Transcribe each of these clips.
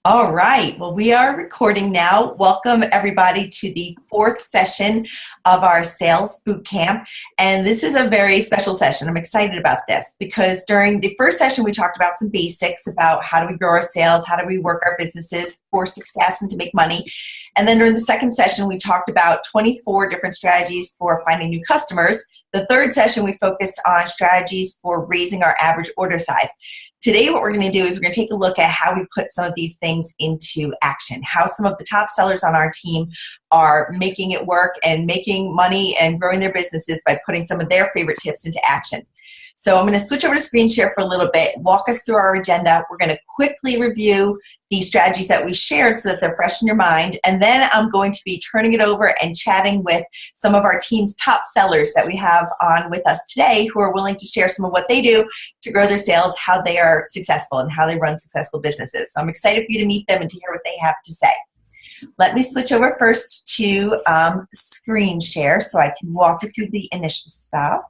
All right. Well, we are recording now. Welcome, everybody, to the fourth session of our sales boot camp. And this is a very special session. I'm excited about this because during the first session, we talked about some basics about how do we grow our sales, how do we work our businesses for success and to make money. And then during the second session, we talked about 24 different strategies for finding new customers. The third session, we focused on strategies for raising our average order size. Today, what we're going to do is we're going to take a look at how we put some of these things into action, how some of the top sellers on our team are making it work and making money and growing their businesses by putting some of their favorite tips into action. So I'm going to switch over to screen share for a little bit, walk us through our agenda. We're going to quickly review the strategies that we shared so that they're fresh in your mind. And then I'm going to be turning it over and chatting with some of our team's top sellers that we have on with us today who are willing to share some of what they do to grow their sales, how they are successful, and how they run successful businesses. So I'm excited for you to meet them and to hear what they have to say. Let me switch over first to screen share so I can walk you through the initial stuff.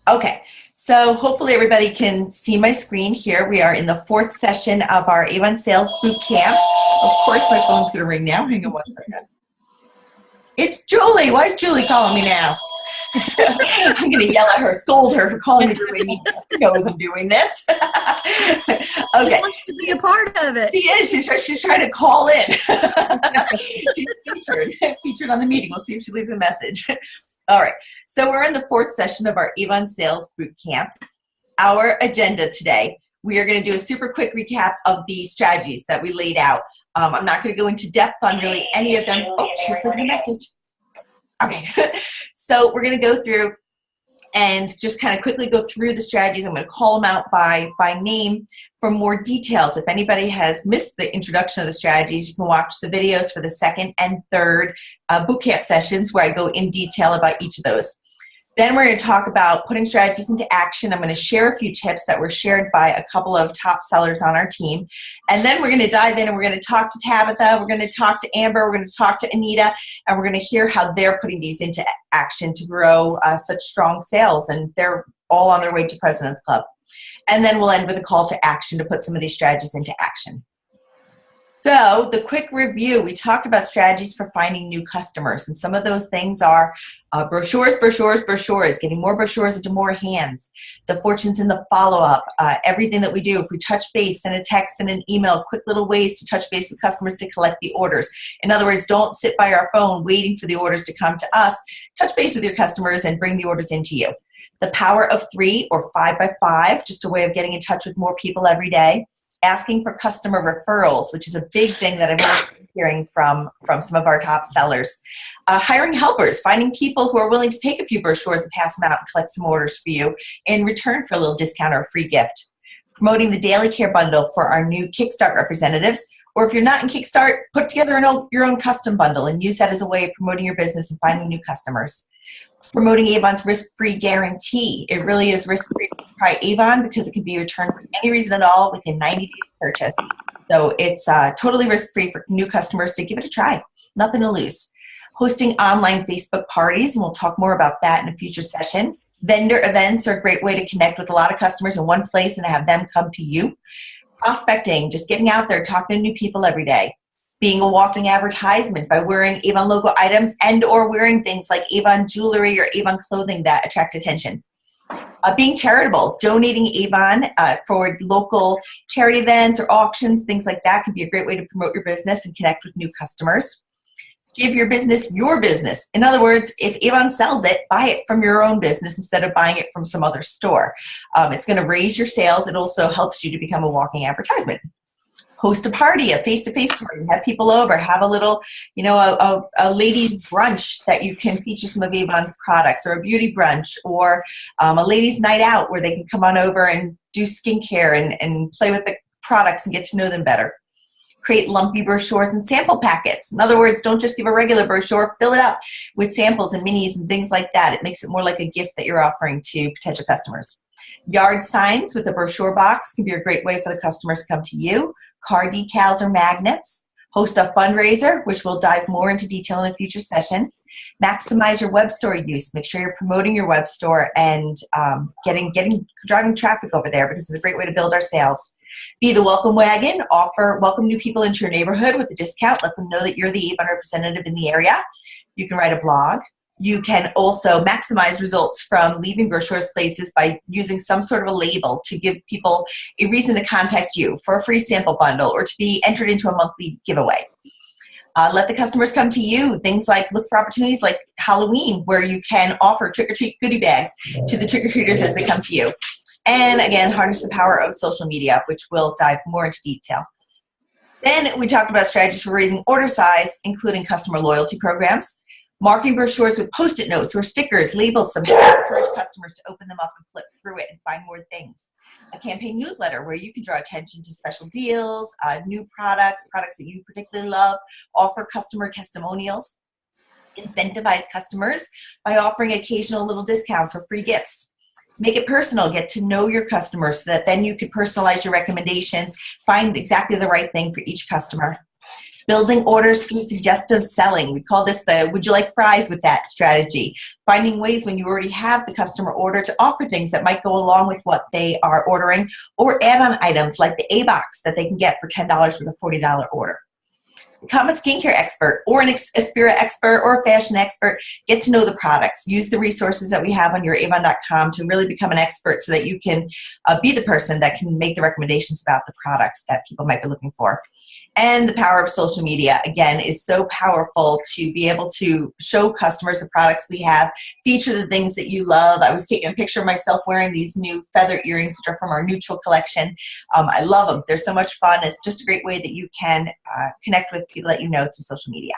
Okay, so hopefully everybody can see my screen here. We are in the fourth session of our Avon Sales Bootcamp. Of course, my phone's going to ring now. Hang on one second. It's Julie. Why is Julie calling me now? I'm going to yell at her, scold her for calling me during me. She knows I'm doing this. Okay. She wants to be a part of it. She is. She's trying to call in. She's featured on the meeting. We'll see if she leaves a message. All right. So we're in the fourth session of our Avon Sales Bootcamp. Our agenda today, we are going to do a super quick recap of the strategies that we laid out. I'm not going to go into depth on really any of them. Oh, she's leaving a message. Okay. So we're going to go through and just kind of quickly go through the strategies. I'm going to call them out by name for more details. If anybody has missed the introduction of the strategies, you can watch the videos for the second and third bootcamp sessions where I go in detail about each of those. Then we're going to talk about putting strategies into action. I'm going to share a few tips that were shared by a couple of top sellers on our team. And then we're going to dive in and we're going to talk to Tabitha, we're going to talk to Amber, we're going to talk to Anita, and we're going to hear how they're putting these into action to grow such strong sales. And they're all on their way to President's Club. And then we'll end with a call to action to put some of these strategies into action. So the quick review, we talked about strategies for finding new customers. And some of those things are brochures, getting more brochures into more hands, the fortunes in the follow-up, everything that we do. If we touch base, send a text and an email, quick little ways to touch base with customers to collect the orders. In other words, don't sit by our phone waiting for the orders to come to us. Touch base with your customers and bring the orders into you. The power of 3 or 5 by 5, just a way of getting in touch with more people every day. Asking for customer referrals, which is a big thing that I'm hearing from some of our top sellers. Hiring helpers, finding people who are willing to take a few brochures and pass them out and collect some orders for you in return for a little discount or a free gift. Promoting the Daily Care Bundle for our new Kickstart representatives, or if you're not in Kickstart, put together your own custom bundle and use that as a way of promoting your business and finding new customers. Promoting Avon's risk-free guarantee. It really is risk-free to try Avon because it can be returned for any reason at all within 90 days of purchase. So it's totally risk-free for new customers to give it a try. Nothing to lose. Hosting online Facebook parties, and we'll talk more about that in a future session. Vendor events are a great way to connect with a lot of customers in one place and have them come to you. Prospecting, just getting out there, talking to new people every day. Being a walking advertisement by wearing Avon logo items and or wearing things like Avon jewelry or Avon clothing that attract attention. Being charitable, donating Avon for local charity events or auctions, things like that can be a great way to promote your business and connect with new customers. Give your business your business. In other words, if Avon sells it, buy it from your own business instead of buying it from some other store. It's going to raise your sales. It also helps you to become a walking advertisement. Host a party, a face-to-face party, have people over, have a little, a ladies' brunch that you can feature some of Avon's products, or a beauty brunch, or a ladies' night out where they can come on over and do skincare and play with the products and get to know them better. Create lumpy brochures and sample packets. In other words, don't just give a regular brochure, fill it up with samples and minis and things like that. It makes it more like a gift that you're offering to potential customers. Yard signs with a brochure box can be a great way for the customers to come to you. Car decals or magnets. Host a fundraiser, which we'll dive more into detail in a future session. Maximize your web store use. Make sure you're promoting your web store and driving traffic over there because it's a great way to build our sales. Be the welcome wagon, welcome new people into your neighborhood with a discount. Let them know that you're the Avon representative in the area. You can write a blog. You can also maximize results from leaving brochures places by using some sort of a label to give people a reason to contact you for a free sample bundle or to be entered into a monthly giveaway. Let the customers come to you. Things like look for opportunities like Halloween where you can offer trick-or-treat goodie bags to the trick-or-treaters as they come to you. And again, harness the power of social media, which we'll dive more into detail. Then we talked about strategies for raising order size, including customer loyalty programs, marking brochures with Post-it notes or stickers, labels somehow to encourage customers to open them up and flip through it and find more things. A campaign newsletter where you can draw attention to special deals, new products that you particularly love, offer customer testimonials, incentivize customers by offering occasional little discounts or free gifts. Make it personal, get to know your customers so that then you can personalize your recommendations, find exactly the right thing for each customer. Building orders through suggestive selling. We call this the would you like fries with that strategy. Finding ways when you already have the customer order to offer things that might go along with what they are ordering or add-on items like the A-Box that they can get for $10 with a $40 order. Become a skincare expert or a Aspira expert or a fashion expert. Get to know the products. Use the resources that we have on your avon.com to really become an expert so that you can be the person that can make the recommendations about the products that people might be looking for. And the power of social media, again, is so powerful to be able to show customers the products we have, feature the things that you love. I was taking a picture of myself wearing these new feather earrings, which are from our neutral collection. I love them. They're so much fun. It's just a great way that you can connect with people that you know through social media.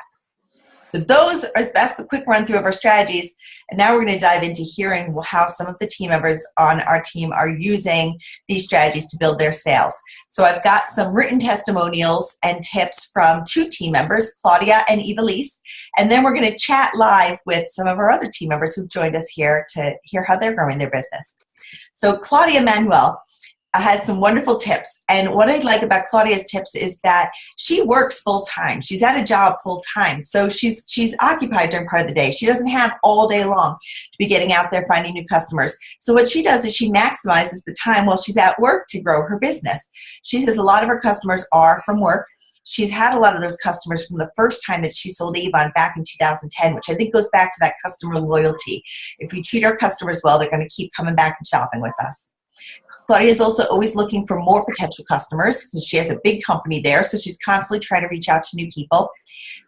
So that's the quick run through of our strategies. And now we're going to dive into hearing how some of the team members on our team are using these strategies to build their sales. So I've got some written testimonials and tips from two team members, Claudia and Evilise. And then we're going to chat live with some of our other team members who've joined us here to hear how they're growing their business. So Claudia Manuel had some wonderful tips. And what I like about Claudia's tips is that she works full-time. She's at a job full-time. So she's occupied during part of the day. She doesn't have all day long to be getting out there finding new customers. So what she does is she maximizes the time while she's at work to grow her business. She says a lot of her customers are from work. She's had a lot of those customers from the first time that she sold Avon back in 2010, which I think goes back to that customer loyalty. If we treat our customers well, they're going to keep coming back and shopping with us. Claudia is also always looking for more potential customers because she has a big company there, so she's constantly trying to reach out to new people.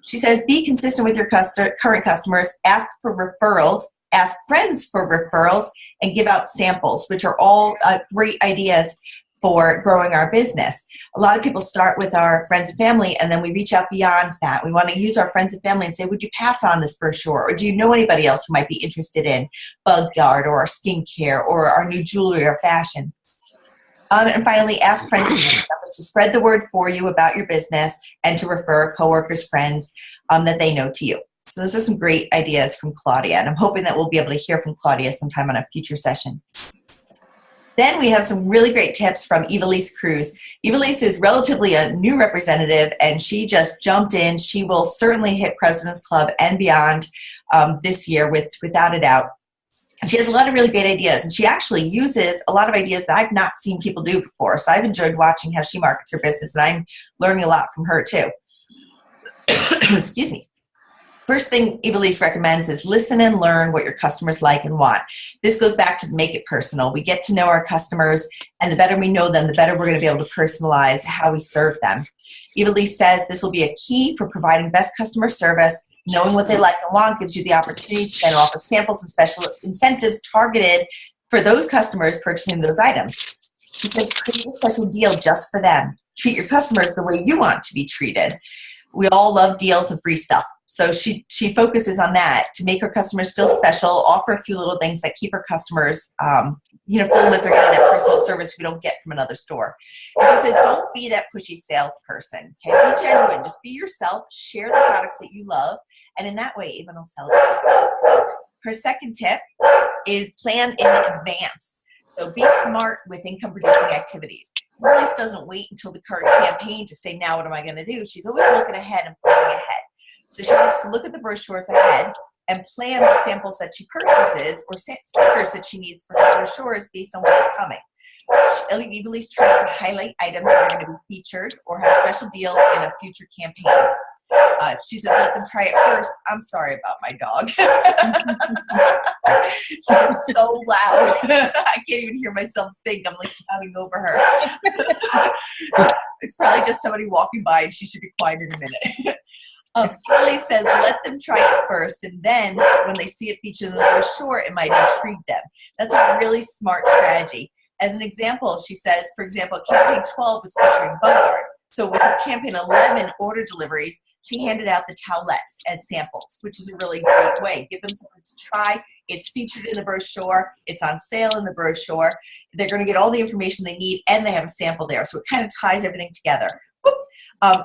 She says, be consistent with your current customers, ask for referrals, ask friends for referrals, and give out samples, which are all great ideas for growing our business. A lot of people start with our friends and family, and then we reach out beyond that. We want to use our friends and family and say, would you pass on this brochure? Or do you know anybody else who might be interested in Bug Guard or our skincare or our new jewelry or fashion? And finally, ask friends and family members to spread the word for you about your business and to refer coworkers, friends that they know to you. So those are some great ideas from Claudia, and I'm hoping that we'll be able to hear from Claudia sometime on a future session. Then we have some really great tips from Evilise Cruz. Evilise is relatively a new representative, and she just jumped in. She will certainly hit President's Club and beyond this year without a doubt. She has a lot of really great ideas, and she actually uses a lot of ideas that I've not seen people do before. So I've enjoyed watching how she markets her business, and I'm learning a lot from her too. Excuse me. First thing Evilise recommends is listen and learn what your customers like and want. This goes back to make it personal. We get to know our customers, and the better we know them, the better we're going to be able to personalize how we serve them. Evilise says this will be a key for providing best customer service. Knowing what they like and want gives you the opportunity to then offer samples and special incentives targeted for those customers purchasing those items. She says create a special deal just for them. Treat your customers the way you want to be treated. We all love deals and free stuff. So she focuses on that to make her customers feel special, offer a few little things that keep her customers, feeling that they're getting that personal service we don't get from another store. And she says, don't be that pushy salesperson. Okay? Be genuine. Just be yourself. Share the products that you love. And in that way, Avon will sell it. Her second tip is plan in advance. So be smart with income-producing activities. Evilise doesn't wait until the current campaign to say, now what am I going to do? She's always looking ahead and planning ahead. So she likes to look at the brochures ahead and plan the samples that she purchases or stickers that she needs for her brochures based on what's coming. Elise tries to highlight items that are going to be featured or have special deals in a future campaign. She says, let them try it first. I'm sorry about my dog. She's so loud. I can't even hear myself think. I'm like shouting over her. It's probably just somebody walking by and she should be quiet in a minute. Elise says, let them try it first, and then when they see it featured in the brochure, it might intrigue them. That's a really smart strategy. As an example, she says, for example, campaign 12 was featuring Bogart. So with her campaign 11 order deliveries, she handed out the towelettes as samples, which is a really great way. Give them something to try. It's featured in the brochure. It's on sale in the brochure. They're going to get all the information they need, and they have a sample there. So it kind of ties everything together.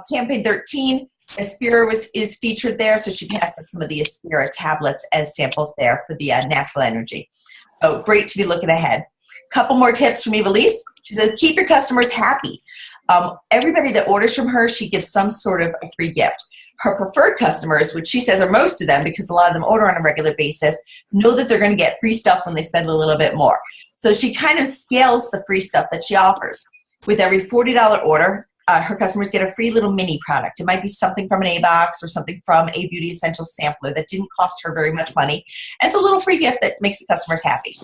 Campaign 13, Aspira is featured there, so she passed up some of the Aspira tablets as samples there for the natural energy. So great to be looking ahead. Couple more tips from Elise. She says, keep your customers happy. Everybody that orders from her, she gives some sort of a free gift. Her preferred customers, which she says are most of them because a lot of them order on a regular basis, know that they're going to get free stuff when they spend a little bit more. So she kind of scales the free stuff that she offers. With every $40 order, her customers get a free little mini product. It might be something from an A-Box or something from a Beauty Essentials sampler that didn't cost her very much money. And it's a little free gift that makes the customers happy.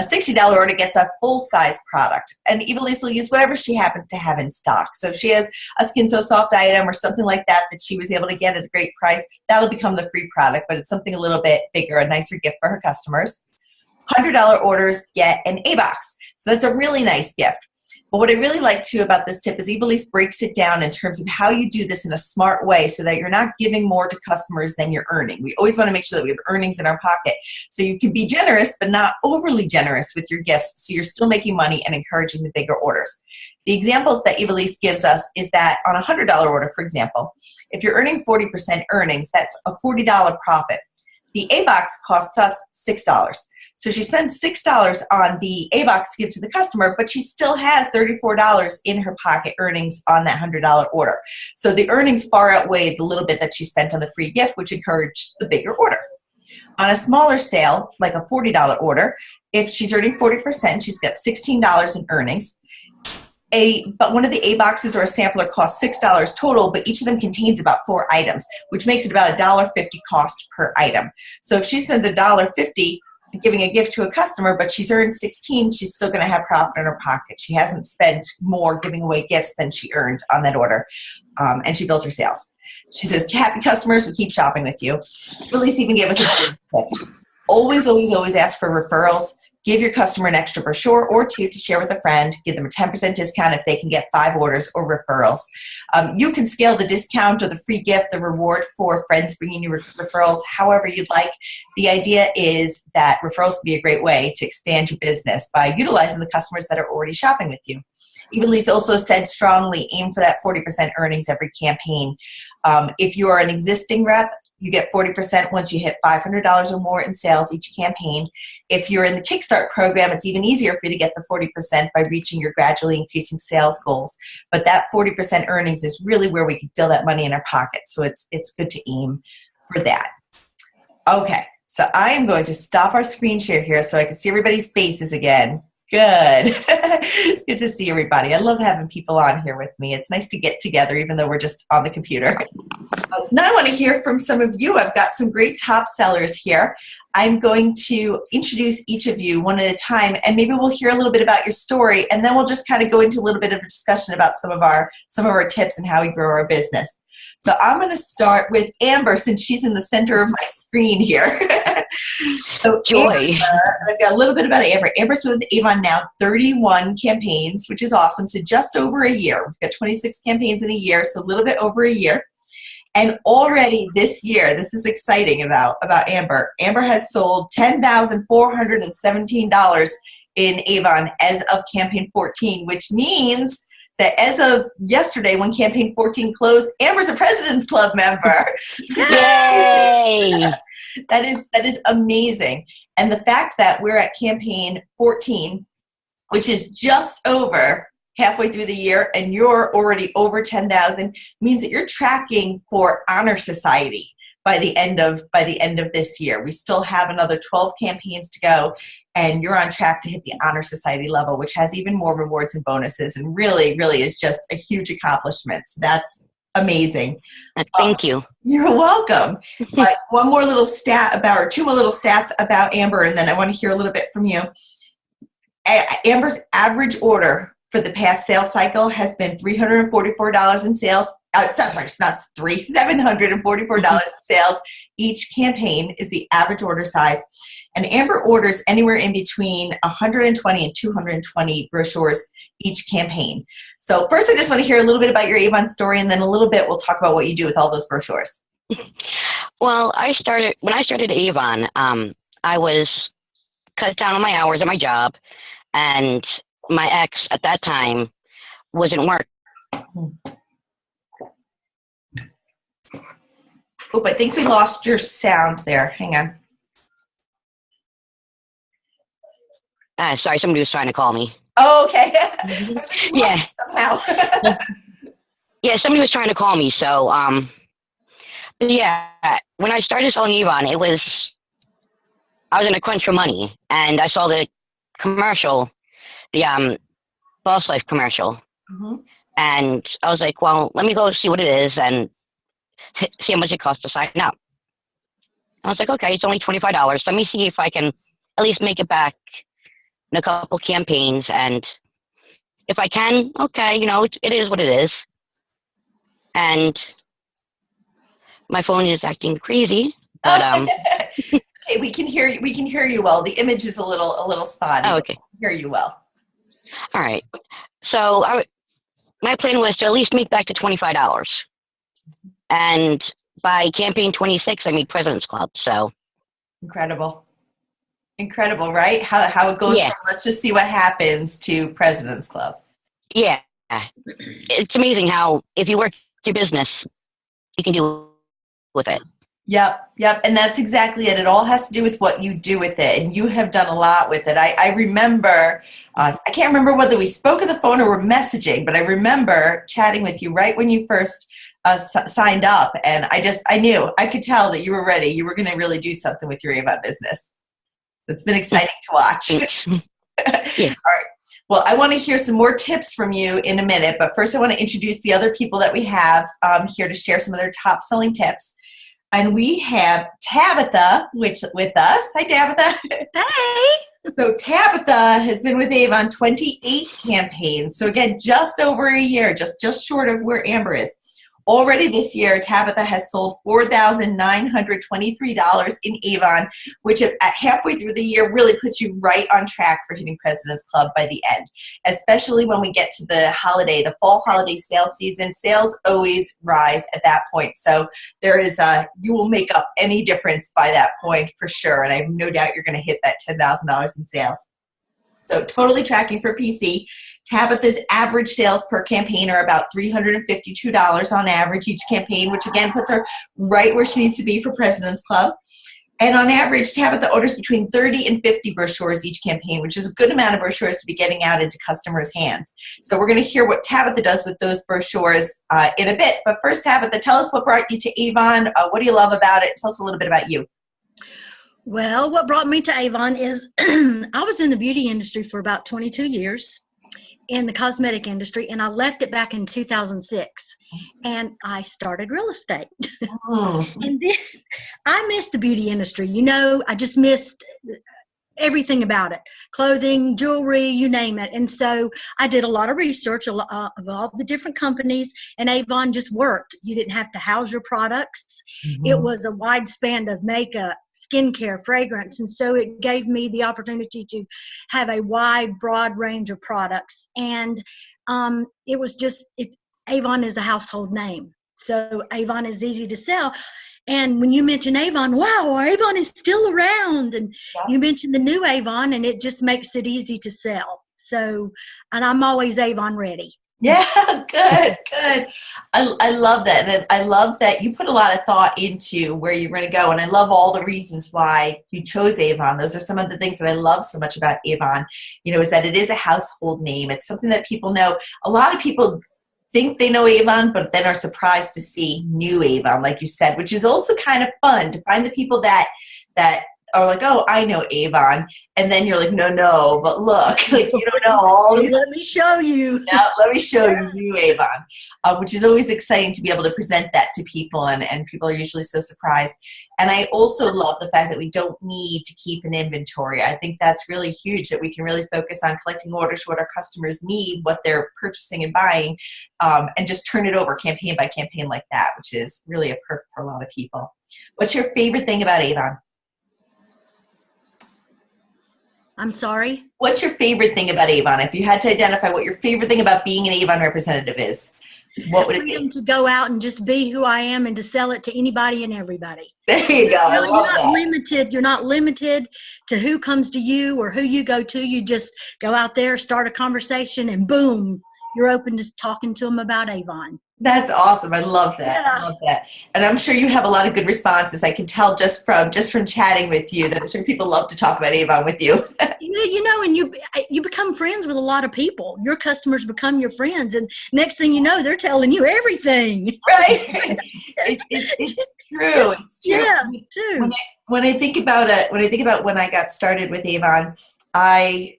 A $60 order gets a full-size product. And Elise will use whatever she happens to have in stock. So if she has a Skin So Soft item or something like that that she was able to get at a great price, that'll become the free product, but it's something a little bit bigger, a nicer gift for her customers. $100 orders get an A-Box. So that's a really nice gift. But what I really like too about this tip is Elise breaks it down in terms of how you do this in a smart way so that you're not giving more to customers than you're earning. We always want to make sure that we have earnings in our pocket. So you can be generous, but not overly generous with your gifts, so you're still making money and encouraging the bigger orders. The examples that Elise gives us is that on a $100 order, for example, if you're earning 40% earnings, that's a $40 profit. The A-Box costs us $6. So she spends $6 on the A-Box to give to the customer, but she still has $34 in her pocket earnings on that $100 order. So the earnings far outweigh the little bit that she spent on the free gift, which encouraged the bigger order. On a smaller sale, like a $40 order, if she's earning 40%, she's got $16 in earnings. But one of the A-Boxes or a sampler costs $6 total, but each of them contains about 4 items, which makes it about $1.50 cost per item. So if she spends $1.50 giving a gift to a customer, but she's earned $16, she's still going to have profit in her pocket. She hasn't spent more giving away gifts than she earned on that order, and she built her sales. She says, happy customers, we keep shopping with you. Elise even gave us a good tip. Always, always, always ask for referrals. Give your customer an extra brochure or 2 to share with a friend. Give them a 10% discount if they can get 5 orders or referrals. You can scale the discount or the free gift, the reward for friends bringing you referrals, however you'd like. The idea is that referrals can be a great way to expand your business by utilizing the customers that are already shopping with you. Elise also said strongly, aim for that 40% earnings every campaign. If you are an existing rep, you get 40% once you hit $500 or more in sales each campaign. If you're in the Kickstart program, it's even easier for you to get the 40% by reaching your gradually increasing sales goals. But that 40% earnings is really where we can feel that money in our pocket. So it's good to aim for that. Okay, so I am going to stop our screen share here so I can see everybody's faces again. Good. It's good to see everybody. I love having people on here with me. It's nice to get together even though we're just on the computer. So now I want to hear from some of you. I've got some great top sellers here. I'm going to introduce each of you one at a time, and maybe we'll hear a little bit about your story, and then we'll just kind of go into a little bit of a discussion about some of our tips and how we grow our business. So I'm going to start with Amber since she's in the center of my screen here. So Joy. Amber, I've got a little bit about Amber. Amber's with Avon now 31 campaigns, which is awesome. So just over a year. We've got 26 campaigns in a year, so a little bit over a year. And already this year, this is exciting about Amber. Amber has sold $10,417 in Avon as of campaign 14, which means that as of yesterday when campaign 14 closed, Amber's a President's Club member. Yay! That is amazing. And the fact that we're at campaign 14, which is just over halfway through the year, and you're already over 10,000, means that you're tracking for Honor Society. by the end of this year. We still have another 12 campaigns to go, and you're on track to hit the Honor Society level, which has even more rewards and bonuses, and really, really is just a huge accomplishment. So that's amazing. Thank you. You're welcome. One more little stat about, or two more little stats about Amber, and then I want to hear a little bit from you. Amber's average order for the past sales cycle has been $344 in sales. Sorry, it's not $744 in sales. Each campaign is the average order size. And Amber orders anywhere in between 120 and 220 brochures each campaign. So first, I just want to hear a little bit about your Avon story, and then a little bit we'll talk about what you do with all those brochures. Well, when I started Avon, I was cut down on my hours at my job, and my ex at that time wasn't working. Oop, I think we lost your sound there. Hang on. Sorry, somebody was trying to call me. Oh, okay. Yeah. Somehow. Yeah, somebody was trying to call me. So, yeah, when I started selling Avon, I was in a crunch for money, and I saw the commercial, the Boss Life commercial, and I was like, well, let me go see what it is and see how much it costs to sign up. I was like, okay, it's only $25. Let me see if I can at least make it back in a couple campaigns, and if I can, okay, it is what it is. And my phone is acting crazy, but okay, we can hear you. We can hear you well. The image is a little spotty. Oh, okay. We can hear you well. All right. So my plan was to at least make back to $25, and by campaign 26, I made President's Club. So incredible, right? How it goes yeah. from let's just see what happens to President's Club. Yeah, it's amazing how if you work your business, you can do with it. Yep. And that's exactly it. It all has to do with what you do with it. And you have done a lot with it. I remember, I can't remember whether we spoke on the phone or were messaging, but I remember chatting with you right when you first signed up. And I knew, I could tell that you were ready. You were going to really do something with your Avon business. It's been exciting to watch. Yeah. All right. Well, I want to hear some more tips from you in a minute. But first, I want to introduce the other people that we have here to share some of their top selling tips. And we have Tabitha with us. Hi, Tabitha. Hey. So Tabitha has been with Avon 28 campaigns. So again, just over a year, just short of where Amber is. Already this year, Tabitha has sold $4,923 in Avon, which at halfway through the year really puts you right on track for hitting President's Club by the end, especially when we get to the fall holiday sales season. Sales always rise at that point. So there is you will make up any difference by that point for sure. And I have no doubt you're going to hit that $10,000 in sales. So totally tracking for PC. Tabitha's average sales per campaign are about $352 on average each campaign, which again puts her right where she needs to be for President's Club. And on average, Tabitha orders between 30 and 50 brochures each campaign, which is a good amount of brochures to be getting out into customers' hands. So we're going to hear what Tabitha does with those brochures in a bit. But first, Tabitha, tell us what brought you to Avon. What do you love about it? Tell us a little bit about you. Well, what brought me to Avon is I was in the beauty industry for about 22 years in the cosmetic industry, and I left it back in 2006, and I started real estate. Oh. And then I missed the beauty industry. I just missed everything about it, clothing, jewelry, you name it. And so I did a lot of research of all the different companies, and Avon just worked. You didn't have to house your products. Mm-hmm. It was a wide span of makeup, skincare, fragrance. And so it gave me the opportunity to have a broad range of products. And it was just, Avon is a household name. So Avon is easy to sell. And when you mention Avon, wow, Avon is still around. And you mentioned the new Avon, and it just makes it easy to sell. So, and I'm always Avon ready. Yeah, good. I love that. And I love that you put a lot of thought into where you're going to go. And I love all the reasons why you chose Avon. Those are some of the things that I love so much about Avon, is that it is a household name. It's something that people know. A lot of people think they know Avon, but then are surprised to see new Avon, like you said, which is also kind of fun to find the people that are like, oh, I know Avon. And then you're like, no, but look, like, you don't know all these. Let me show you. Yeah, let me show you new Avon, which is always exciting to be able to present that to people, and people are usually so surprised. And I also love the fact that we don't need to keep an inventory. I think that's really huge, that we can really focus on collecting orders, what our customers need, what they're purchasing and buying, and just turn it over campaign by campaign like that, which is really a perk for a lot of people. What's your favorite thing about Avon? I'm sorry? What's your favorite thing about Avon? If you had to identify what your favorite thing about being an Avon representative is, what would it be? Freedom to go out and just be who I am and to sell it to anybody and everybody. There you go. I love that. You're not limited to who comes to you or who you go to. You just go out there, start a conversation, and boom, you're open to talking to them about Avon. That's awesome. I love that. Yeah. I love that. And I'm sure you have a lot of good responses. I can tell just from chatting with you that I'm sure people love to talk about Avon with you. And you become friends with a lot of people. Your customers become your friends, and next thing you know, they're telling you everything. Right? It's true. It's true. Yeah, me too. When I think about when I got started with Avon, I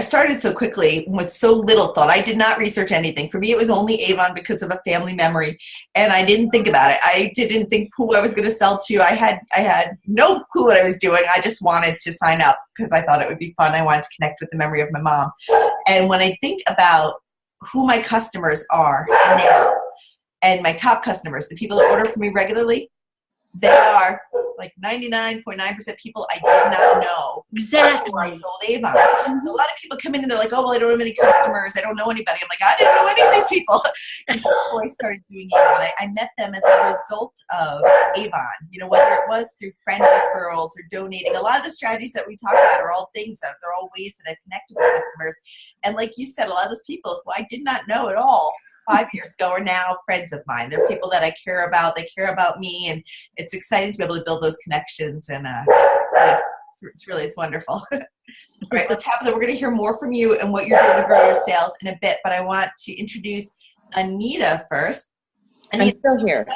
started so quickly with so little thought. I did not research anything. For me, it was only Avon because of a family memory, and I didn't think about it. I didn't think who I was going to sell to. I had no clue what I was doing. I just wanted to sign up because I thought it would be fun. I wanted to connect with the memory of my mom. And when I think about who my customers are now, and my top customers, the people that order from me regularly, they are like 99.9% people I did not know. Exactly. Before I sold Avon. So a lot of people come in and they're like, oh, well, I don't have any customers. I don't know anybody. I'm like, I didn't know any of these people. Before I started doing Avon, I met them as a result of Avon. Whether it was through friend referrals or donating. A lot of the strategies that we talk about are all things that they're all ways that I've connected with customers. And like you said, a lot of those people who I did not know at all 5 years ago are now friends of mine. They're people that I care about. They care about me, and it's exciting to be able to build those connections. And it's wonderful. All right, well, Tabitha, we're going to hear more from you and what you're doing to grow your sales in a bit. But I want to introduce Anita first. I'm still here.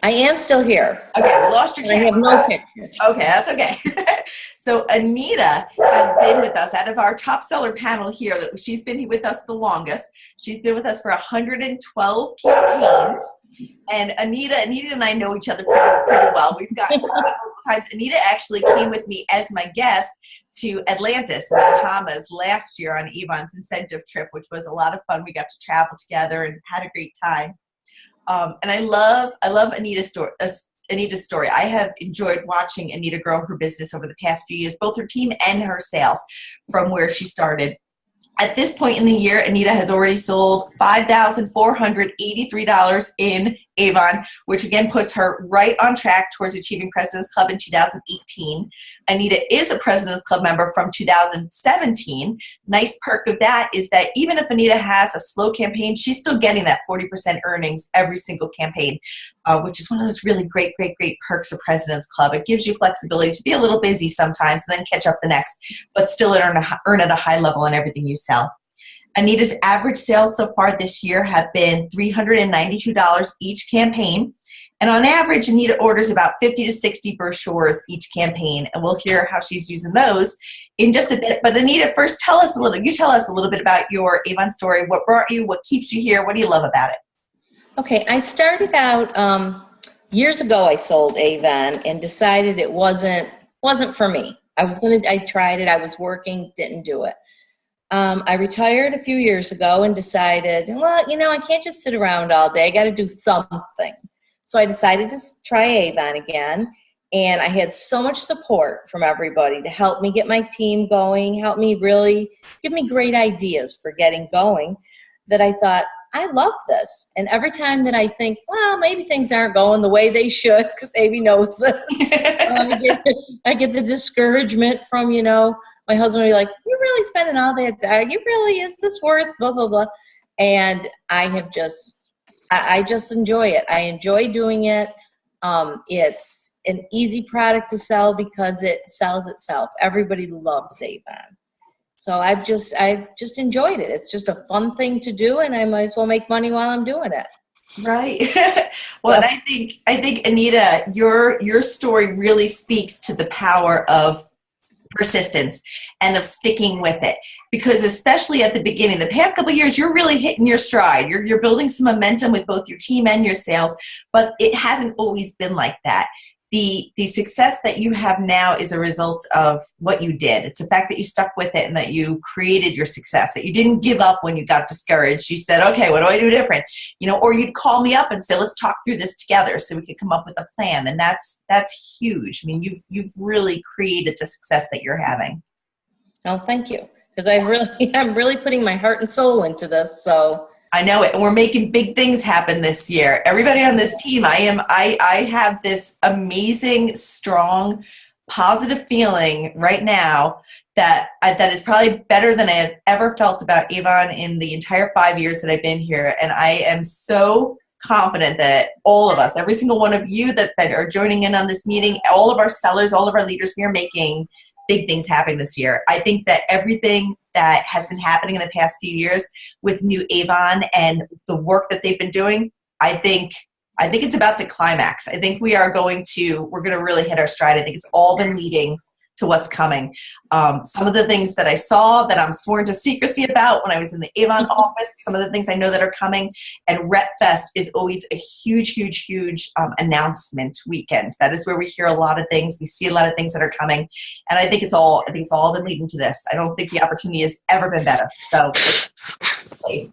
I am still here. Okay, we lost your camera. I have no picture. Okay, that's okay. So Anita has been with us out of our top seller panel here. She's been with us the longest. She's been with us for 112 campaigns. And Anita and I know each other pretty well. We've gotten to meet multiple times. Anita actually came with me as my guest to Atlantis in the Bahamas last year on Avon's incentive trip, which was a lot of fun. We got to travel together and had a great time. And I love Anita's story. I have enjoyed watching Anita grow her business over the past few years, both her team and her sales from where she started. At this point in the year, Anita has already sold $5,483 in Avon, which again puts her right on track towards achieving President's Club in 2018. Anita is a President's Club member from 2017. Nice perk of that is that even if Anita has a slow campaign, she's still getting that 40% earnings every single campaign, which is one of those really great perks of President's Club. It gives you flexibility to be a little busy sometimes and then catch up the next, but still earn at a high level in everything you sell. Anita's average sales so far this year have been $392 each campaign. And on average, Anita orders about 50 to 60 brochures each campaign. And we'll hear how she's using those in just a bit. But Anita, first tell us a little bit about your Avon story. What brought you, what keeps you here? What do you love about it? Okay, I started out years ago. I sold Avon and decided it wasn't for me. I tried it. I was working, didn't do it. I retired a few years ago and decided, well, I can't just sit around all day. I got to do something. So I decided to try Avon again. And I had so much support from everybody to help me get my team going, help me really give me great ideas for getting going, that I thought, I love this. And every time that I think, well, maybe things aren't going the way they should, because Amy knows this, I get the discouragement from, my husband will be like, you're really spending all that time. Is this worth blah, blah, blah. And I just enjoy it. I enjoy doing it. It's an easy product to sell because it sells itself. Everybody loves Avon. So I've just enjoyed it. It's just a fun thing to do, and I might as well make money while I'm doing it. Right. Well, and I think Anita, your story really speaks to the power of persistence and of sticking with it, because especially at the beginning, the past couple of years, you're really hitting your stride. You're building some momentum with both your team and your sales, but it hasn't always been like that. The success that you have now is a result of what you did. It's the fact that you stuck with it and that you created your success, that you didn't give up when you got discouraged. You said, okay, what do I do different? Or you'd call me up and say, let's talk through this together so we could come up with a plan. And that's huge. I mean, you've really created the success that you're having. Oh, thank you. Because I'm really putting my heart and soul into this. So I know it. And we're making big things happen this year. Everybody on this team, I have this amazing, strong, positive feeling right now that is probably better than I have ever felt about Avon in the entire 5 years that I've been here. And I am so confident that all of us, every single one of you that are joining in on this meeting, all of our sellers, all of our leaders, we are making big things happen this year. I think that everything that has been happening in the past few years with new Avon and the work that they've been doing, I think it's about to climax. I think we're going to really hit our stride. I think it's all been leading to what's coming. Some of the things that I saw that I'm sworn to secrecy about when I was in the Avon office, some of the things I know that are coming, and Rep Fest is always a huge, huge, huge announcement weekend. That is where we hear a lot of things. We see a lot of things that are coming, and I think it's all been leading to this. I don't think the opportunity has ever been better. So, please.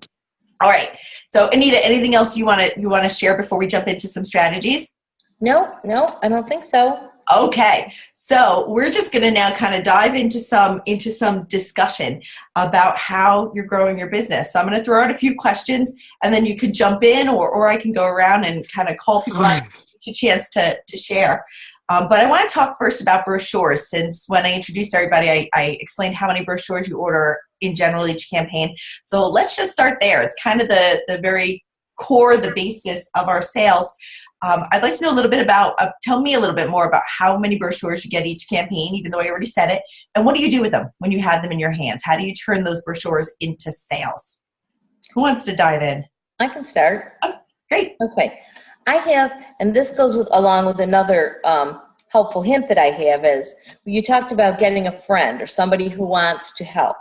All right. So, Anita, anything else you want to share before we jump into some strategies? No, I don't think so. Okay, so we're just going to now kind of dive into some discussion about how you're growing your business. So I'm going to throw out a few questions, and then you could jump in, or I can go around and kind of call people out to give you a chance to share. But I want to talk first about brochures, since when I introduced everybody, I explained how many brochures you order in general each campaign. So let's just start there. It's kind of the very core, the basis of our sales. I'd like to know a little bit about, tell me a little bit more about how many brochures you get each campaign, even though I already said it, and what do you do with them when you have them in your hands? How do you turn those brochures into sales? Who wants to dive in? I can start. Oh, great. Okay. I have, and this goes along with another helpful hint that I have, is you talked about getting a friend or somebody who wants to help.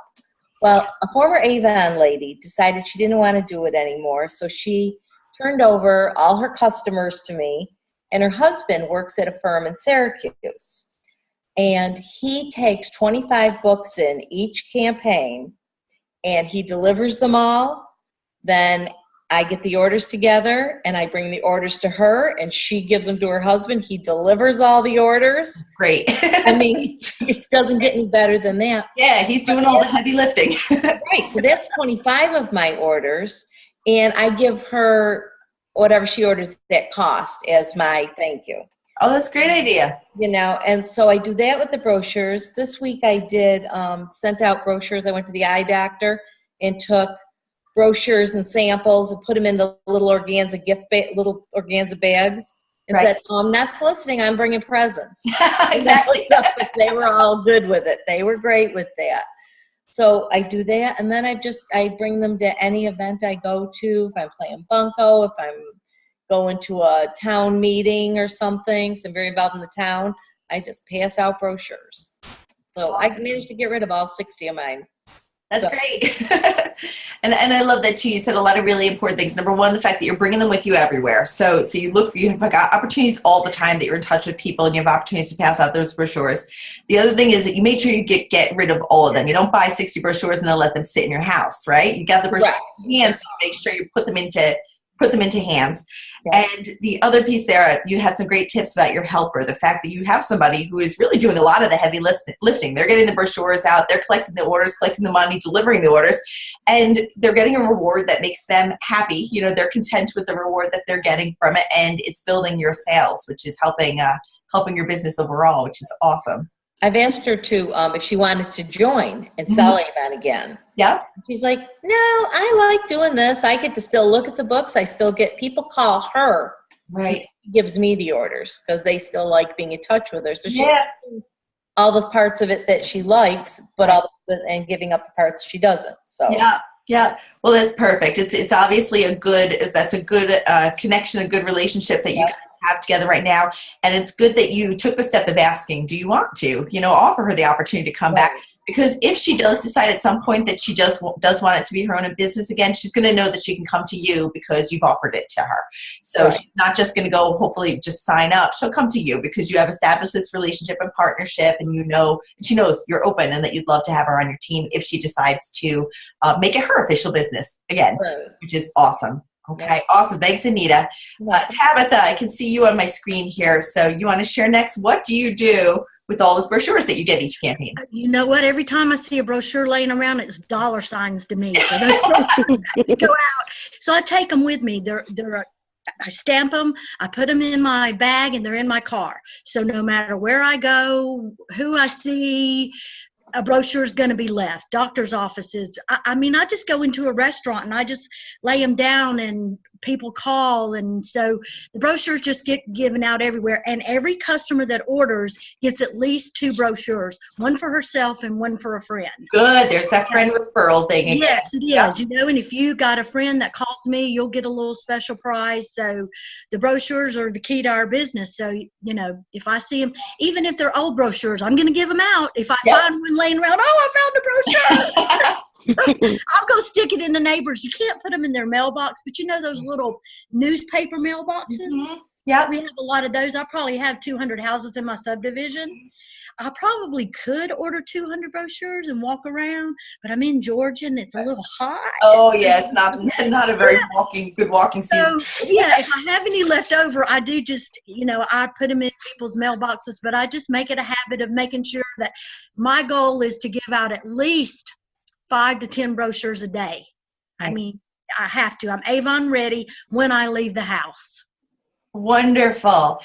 Well, a former Avon lady decided she didn't want to do it anymore, so she turned over all her customers to me, and her husband works at a firm in Syracuse. And he takes 25 books in each campaign, and he delivers them all. Then I get the orders together, and I bring the orders to her, and she gives them to her husband. He delivers all the orders. Great. I mean, it doesn't get any better than that. Yeah, he's doing all the heavy lifting. Right, so that's 25 of my orders. And I give her whatever she orders at cost as my thank you. Oh, that's a great idea. And so I do that with the brochures. This week I did sent out brochures. I went to the eye doctor and took brochures and samples and put them in the little organza little organza bags and said, I'm not soliciting, I'm bringing presents. Exactly. But they were all good with it. They were great with that. So I do that, and then I bring them to any event I go to. If I'm playing bunco, if I'm going to a town meeting or something, so I'm very involved in the town, I just pass out brochures. So I managed to get rid of all 60 of mine. That's great. And I love that too. You said a lot of really important things. Number one, the fact that you're bringing them with you everywhere. So you have opportunities all the time that you're in touch with people, and you have opportunities to pass out those brochures. The other thing is that you made sure you get rid of all of them. You don't buy 60 brochures and then let them sit in your house, right? You got the brochures in your hands, so you make sure you put them into hands. Yeah. And the other piece there, you had some great tips about your helper, the fact that you have somebody who is really doing a lot of the heavy lifting. They're getting the brochures out, they're collecting the orders, collecting the money, delivering the orders, and they're getting a reward that makes them happy. They're content with the reward that they're getting from it, and it's building your sales, which is helping your business overall, which is awesome. I've asked her to, if she wanted to join and sell Avon again. Yeah. She's like, no, I like doing this. I get to still look at the books. I still get, people call her. Right. She gives me the orders because they still like being in touch with her. So she all the parts of it that she likes, but all and giving up the parts she doesn't. So yeah. Yeah, well, that's perfect. It's obviously a good connection, a good relationship that you guys have together right now, and it's good that you took the step of asking, do you want to, offer her the opportunity to come back, because if she does decide at some point that she does want it to be her own business again, she's going to know that she can come to you because you've offered it to her. So she's not just going to go, hopefully, just sign up. She'll come to you because you have established this relationship and partnership, and she knows you're open and that you'd love to have her on your team if she decides to make it her official business again, which is awesome. Okay, awesome. Thanks, Anita. Tabitha, I can see you on my screen here. So you want to share next? What do you do with all those brochures that you get each campaign? You know what? Every time I see a brochure laying around, it's dollar signs to me. So those brochures have to go out. So I take them with me. I stamp them, I put them in my bag, and they're in my car. So no matter where I go, who I see, a brochure is going to be left. Doctor's offices. I mean, I just go into a restaurant and I just lay them down and people call. And so the brochures just get given out everywhere. And every customer that orders gets at least 2 brochures, one for herself and one for a friend. Good. There's that friend referral thing again. Yes, it is. And if you got a friend that calls me, you'll get a little special prize. So the brochures are the key to our business. So, if I see them, even if they're old brochures, I'm going to give them out. If I find one laying around, I found a brochure. I'll go stick it in the neighbors. You can't put them in their mailbox, but those little newspaper mailboxes? Mm-hmm. Yeah. We have a lot of those. I probably have 200 houses in my subdivision. I probably could order 200 brochures and walk around, but I'm in Georgia and it's a little hot. Oh, yeah, it's not a very good walking season. So, if I have any left over, I do just, I put them in people's mailboxes, but I just make it a habit of making sure that my goal is to give out at least 5 to 10 brochures a day. I mean, I have to. I'm Avon ready when I leave the house. Wonderful.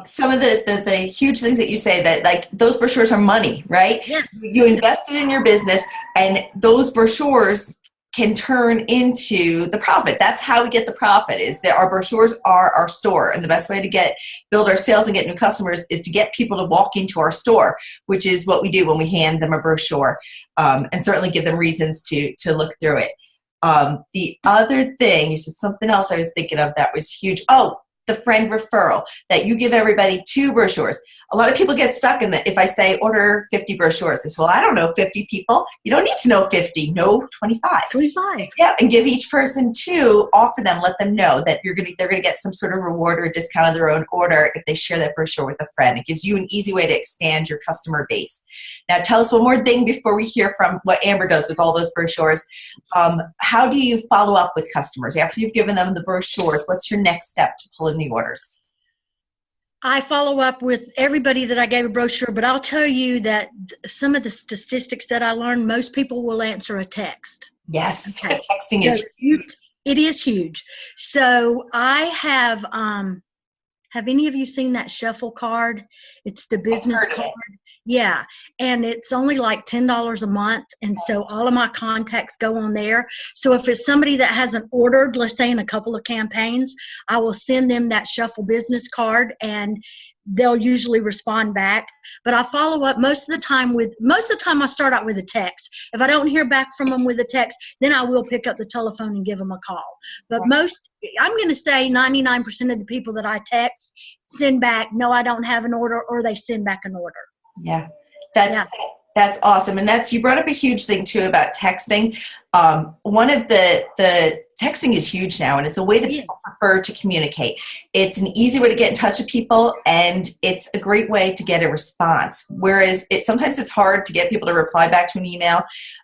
Some of the huge things that you say, that like those brochures are money, right? Yes. You invested in your business, and those brochures can turn into the profit. That's how we get the profit, is that our brochures are our store. And the best way to build our sales and get new customers is to get people to walk into our store, which is what we do when we hand them a brochure, and certainly give them reasons to look through it. The other thing, you said something else I was thinking of that was huge. Oh, the friend referral, that you give everybody 2 brochures. A lot of people get stuck in that. If I say order 50 brochures, it's, well, I don't know 50 people. You don't need to know 50. Know 25. 25. Yeah, and give each person 2. Offer them, let them know that they're gonna get some sort of reward or a discount of their own order if they share that brochure with a friend. It gives you an easy way to expand your customer base. Now, tell us one more thing before we hear from what Amber does with all those brochures. How do you follow up with customers after you've given them the brochures? What's your next step to pull in the orders? I follow up with everybody that I gave a brochure, but I'll tell you that some of the statistics that I learned, most people will answer a text. Yes, okay. Texting is huge. It is huge. So I have any of you seen that shuffle card? It's the business card. Yeah, and it's only like $10 a month, and so all of my contacts go on there. So if it's somebody that hasn't ordered, let's say in a couple of campaigns, I will send them that shuffle business card, and they'll usually respond back. But I follow up most of the time I start out with a text. If I don't hear back from them with a text, then I will pick up the telephone and give them a call. But I'm going to say 99% of the people that I text send back, no, I don't have an order, or they send back an order. Yeah. That's awesome. And you brought up a huge thing too about texting. One of the texting is huge now, and it's a way that people prefer to communicate. It's an easy way to get in touch with people, and it's a great way to get a response. Whereas sometimes it's hard to get people to reply back to an email,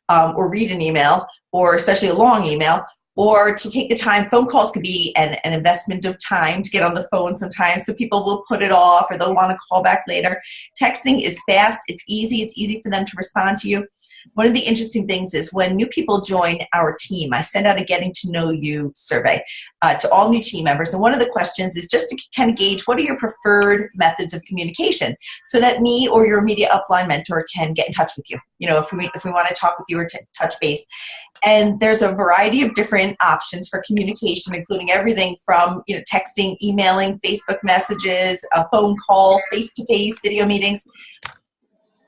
or read an email, or especially a long email, or to take the time. Phone calls can be an investment of time to get on the phone sometimes, so people will put it off or they'll want to call back later. Texting is fast, it's easy for them to respond to you. One of the interesting things is when new people join our team, I send out a getting to know you survey to all new team members. And one of the questions is just to kind of gauge what are your preferred methods of communication, so that me or your immediate upline mentor can get in touch with you. If we want to talk with you or touch base. And there's a variety of different options for communication, including everything from texting, emailing, Facebook messages, phone calls, face-to-face video meetings.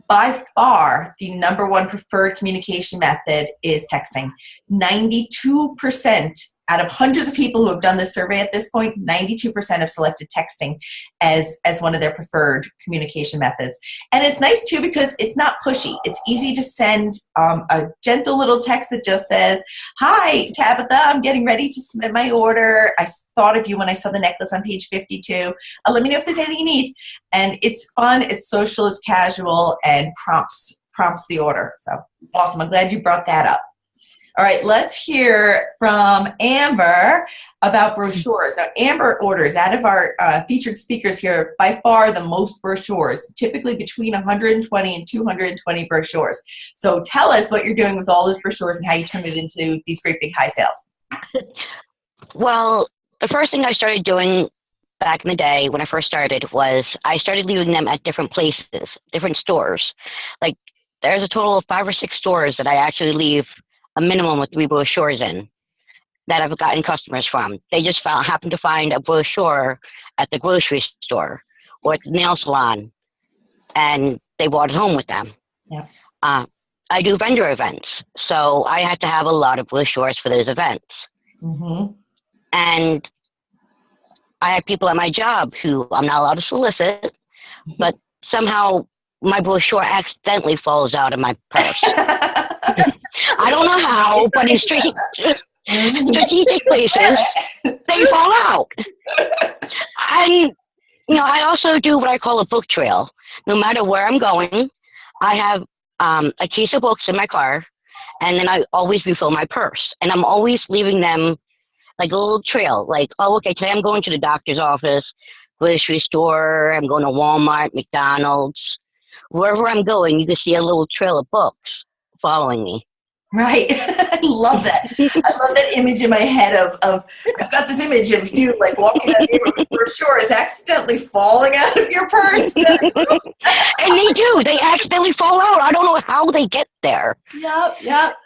by far, the number one preferred communication method is texting. 92% out of hundreds of people who have done this survey at this point, 92% have selected texting as one of their preferred communication methods. And it's nice too because it's not pushy. It's easy to send a gentle little text that just says, "Hi, Tabitha, I'm getting ready to submit my order. I thought of you when I saw the necklace on page 52. Let me know if there's anything you need." And it's fun, it's social, it's casual, and prompts the order. So awesome. I'm glad you brought that up. All right, let's hear from Amber about brochures. Now, Amber orders, out of our featured speakers here, by far the most brochures, typically between 120 and 220 brochures. So tell us what you're doing with all those brochures and how you turn it into these great big high sales. Well, the first thing I started doing back in the day when I first started was I started leaving them at different places, different stores. Like, there's a total of 5 or 6 stores that I actually leave a minimum of 3 brochures in that I've gotten customers from. They just happened to find a brochure at the grocery store or at the nail salon, and they brought it home with them. Yeah. I do vendor events, so I had to have a lot of brochures for those events. Mm-hmm. And I have people at my job who I'm not allowed to solicit, but somehow my brochure accidentally falls out of my purse. I don't know how, but in strategic places, they fall out. And, I also do what I call a book trail. No matter where I'm going, I have a case of books in my car, and then I always refill my purse. And I'm always leaving them like a little trail. Like, oh, okay, today I'm going to the doctor's office, grocery store, I'm going to Walmart, McDonald's. Wherever I'm going, you can see a little trail of books following me. Right. I love that. I love that image in my head of I've got this image of you like walking down the neighborhood brochures accidentally falling out of your purse. And they do. They accidentally fall out. I don't know how they get there. Yep.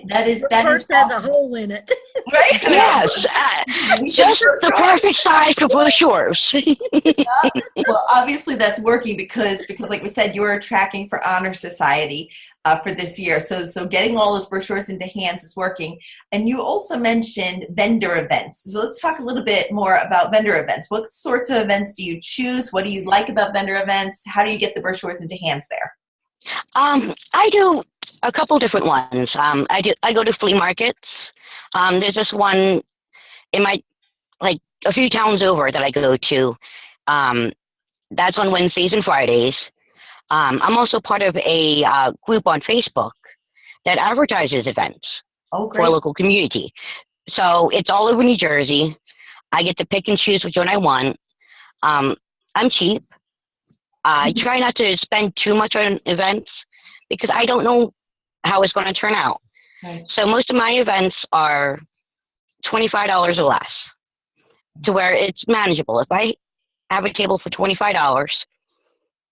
That is purse awesome. has a hole in it. Right? Yes. Just the perfect size for brochures. Well, obviously that's working because like we said, you are tracking for Honor Society for this year. So getting all those brochures into hands is working. And you also mentioned vendor events. So let's talk a little bit more about vendor events. What sorts of events do you choose? What do you like about vendor events? How do you get the brochures into hands there? I do a couple different ones. I go to flea markets. There's this one in my, like, a few towns over that I go to. That's on Wednesdays and Fridays. I'm also part of a group on Facebook that advertises events for a local community. So it's all over New Jersey. I get to pick and choose which one I want. I'm cheap. I try not to spend too much on events because I don't know how it's going to turn out. Right. So most of my events are $25 or less, to where it's manageable. If I have a table for $25,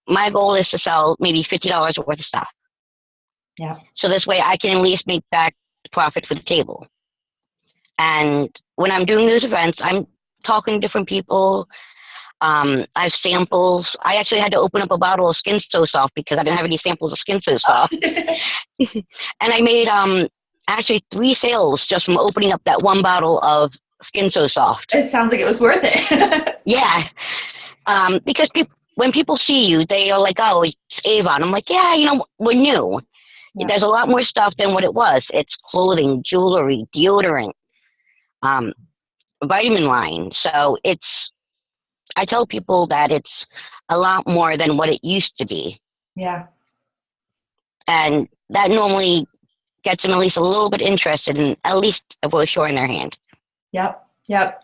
my goal is to sell maybe $50 worth of stuff. Yeah. So this way I can at least make back the profit for the table. And when I'm doing those events, I'm talking to different people. I have samples. I actually had to open up a bottle of Skin So Soft because I didn't have any samples of Skin So Soft. And I made actually 3 sales just from opening up that one bottle of Skin So Soft. It sounds like it was worth it. Yeah. Because when people see you, they are like, oh, it's Avon. I'm like, yeah, we're new. Yeah. There's a lot more stuff than what it was. It's clothing, jewelry, deodorant, vitamin line. So I tell people that it's a lot more than what it used to be. Yeah. And that normally gets them at least a little bit interested in at least a brochure in their hand. Yep.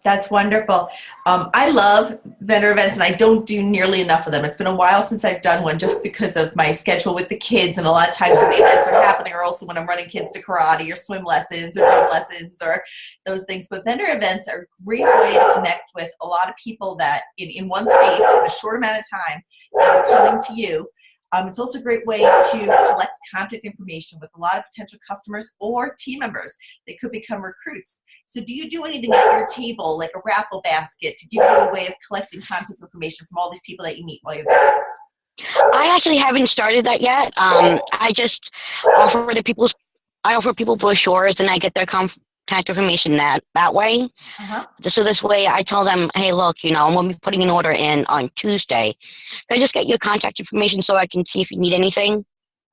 That's wonderful. I love vendor events, and I don't do nearly enough of them. It's been a while since I've done one just because of my schedule with the kids, and a lot of times when the events are happening or also when I'm running kids to karate or swim lessons or drum lessons or those things. But vendor events are a great way to connect with a lot of people that in one space in a short amount of time that are coming to you. It's also a great way to collect contact information with a lot of potential customers or team members. They could become recruits. So do you do anything at your table, like a raffle basket, to give you a way of collecting contact information from all these people that you meet while you're there? I actually haven't started that yet. I just offer people brochures, and I get their contact information that way. So this way, I tell them, hey, look, I'm going to be putting an order in on Tuesday. Can I just get your contact information so I can see if you need anything?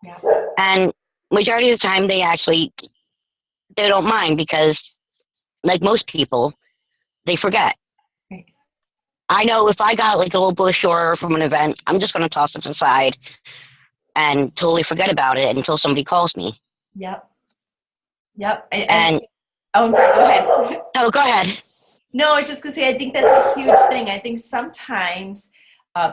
Yeah. And majority of the time, they don't mind because, like most people, they forget. Right. I know if I got like a little brochure from an event, I'm just going to toss it aside and totally forget about it until somebody calls me. Yep. And oh, I'm sorry, go ahead. Oh, go ahead. No, I was just going to say, I think that's a huge thing. I think sometimes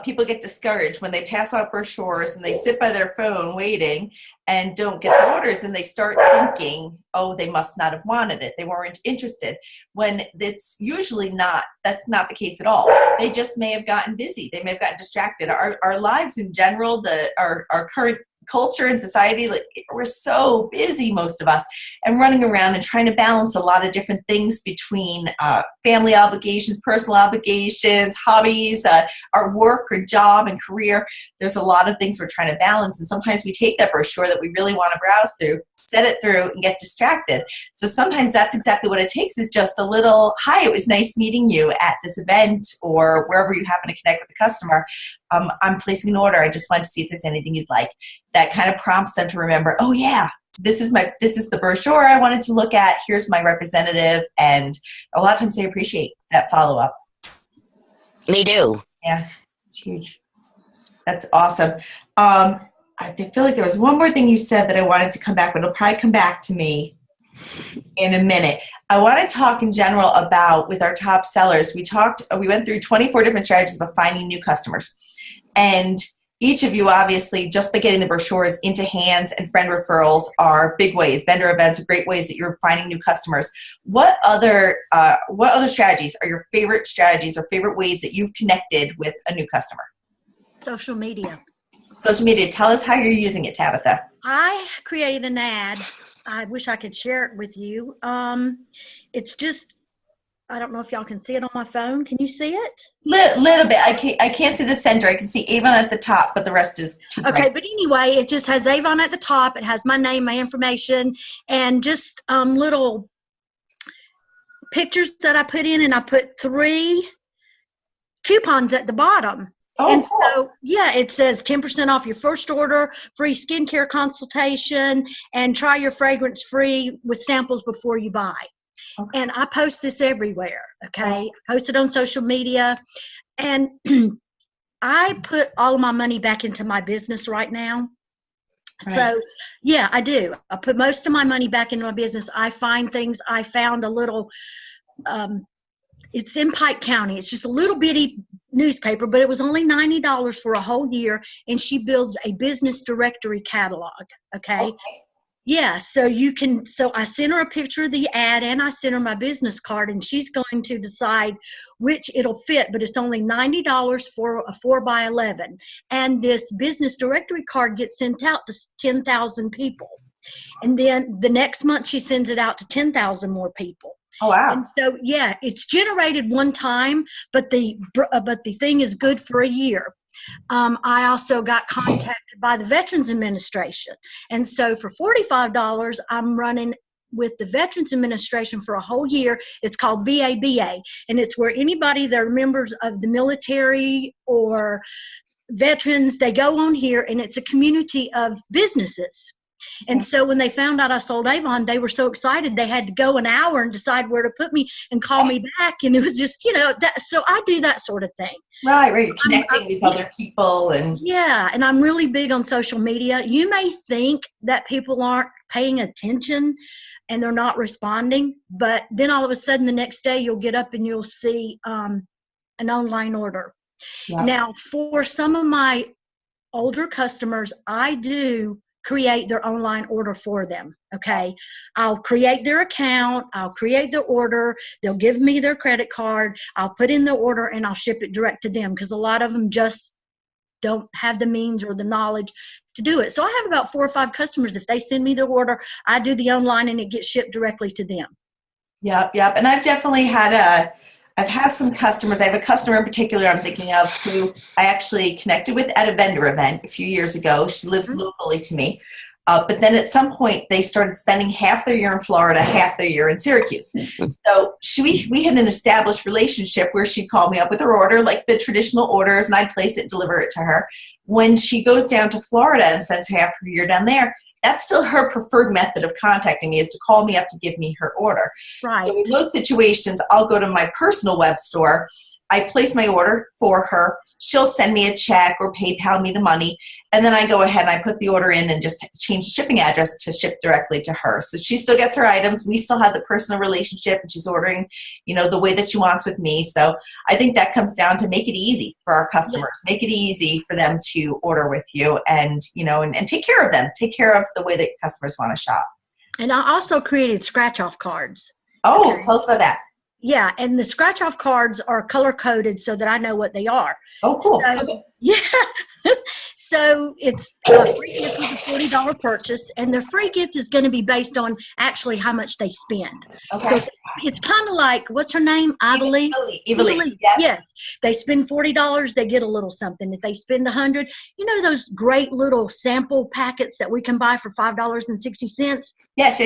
people get discouraged when they pass out brochures and they sit by their phone waiting and don't get the orders, and they start thinking, oh, they must not have wanted it. They weren't interested. When it's usually that's not the case at all. They just may have gotten busy. They may have gotten distracted. Our lives in general, our current culture and society, like, we're so busy, most of us, and running around and trying to balance a lot of different things between family obligations, personal obligations, hobbies, our work or job and career. There's a lot of things we're trying to balance, and sometimes we take that brochure that we really want to browse through, set it through, and get distracted. So sometimes that's exactly what it takes, is just a little, hi, it was nice meeting you at this event or wherever you happen to connect with the customer. I'm placing an order. I just wanted to see if there's anything you'd like. That kind of prompts them to remember, oh yeah, this is the brochure I wanted to look at. Here's my representative. And a lot of times they appreciate that follow-up. They do. Yeah, it's huge. That's awesome. I feel like there was one more thing you said that I wanted to come back, but it'll probably come back to me in a minute. I want to talk in general about, with our top sellers, we went through 24 different strategies about finding new customers. And each of you, obviously, just by getting the brochures into hands and friend referrals are big ways. Vendor events are great ways that you're finding new customers. What other strategies are your favorite strategies or favorite ways that you've connected with a new customer? Social media. Social media. Tell us how you're using it, Tabitha. I created an ad. I wish I could share it with you. It's just, I don't know if y'all can see it on my phone. Can you see it? Little bit. I can't see the center. I can see Avon at the top, but the rest is too bright. Okay, but anyway, it just has Avon at the top. It has my name, my information, and just little pictures that I put in, and I put 3 coupons at the bottom. Oh, and cool. So, yeah, it says 10% off your first order, free skincare consultation, and try your fragrance free with samples before you buy. Okay. And I post this everywhere, okay? I post it on social media. And I put all of my money back into my business right now. Right. So, yeah, I do. I put most of my money back into my business. I find things. I found a little, it's in Pike County. It's just a little bitty newspaper, but it was only $90 for a whole year, and she builds a business directory catalog, okay? Yeah, so I sent her a picture of the ad, and I sent her my business card, and she's going to decide which it'll fit, but it's only $90 for a 4x11. And this business directory card gets sent out to 10,000 people. And then the next month she sends it out to 10,000 more people. Oh, wow. And so, yeah, it's generated one time, but the thing is good for a year. I also got contacted by the Veterans Administration. And so for $45, I'm running with the Veterans Administration for a whole year. It's called VABA, and it's where anybody that are members of the military or veterans, they go on here, and it's a community of businesses. And so when they found out I sold Avon, they were so excited they had to go an hour and decide where to put me and call me back. And it was just, so I do that sort of thing. Right. You're connecting with other people. Yeah, and I'm really big on social media. You may think that people aren't paying attention and they're not responding, but then all of a sudden the next day you'll get up and you'll see an online order. Yeah. Now, for some of my older customers, I do create their online order for them, okay? I'll create their account, I'll create their order, they'll give me their credit card, I'll put in the order, and I'll ship it direct to them, because a lot of them just don't have the means or the knowledge to do it. So I have about 4 or 5 customers. If they send me their order, I do the online, and it gets shipped directly to them. Yep. And I've definitely had I've had some customers. I have a customer in particular I'm thinking of who I actually connected with at a vendor event a few years ago. She lives locally to me. But then at some point, they started spending half their year in Florida, half their year in Syracuse. So we had an established relationship where she'd call me up with her order, like the traditional orders, and I'd place it, deliver it to her. When she goes down to Florida and spends half her year down there, that's still her preferred method of contacting me, is to call me up to give me her order. Right. So in those situations, I'll go to my personal web store. I place my order for her. She'll send me a check or PayPal me the money. And then I go ahead and I put the order in and just change the shipping address to ship directly to her. So she still gets her items. We still have the personal relationship, and she's ordering, the way that she wants with me. So I think that comes down to make it easy for our customers. Yeah. Make it easy for them to order with you, and, and take care of them. Take care of the way that customers want to shop. And I also created scratch-off cards. Oh, okay. Tell us about that. Yeah, and the scratch-off cards are color-coded so that I know what they are. Oh, cool. So, yeah. So it's a free gift with a $40 purchase, and the free gift is going to be based on actually how much they spend. Okay. So it's kind of like, what's her name? Ivalee? Ivalee. Yes. They spend $40, they get a little something. If they spend $100, those great little sample packets that we can buy for $5.60? Yes.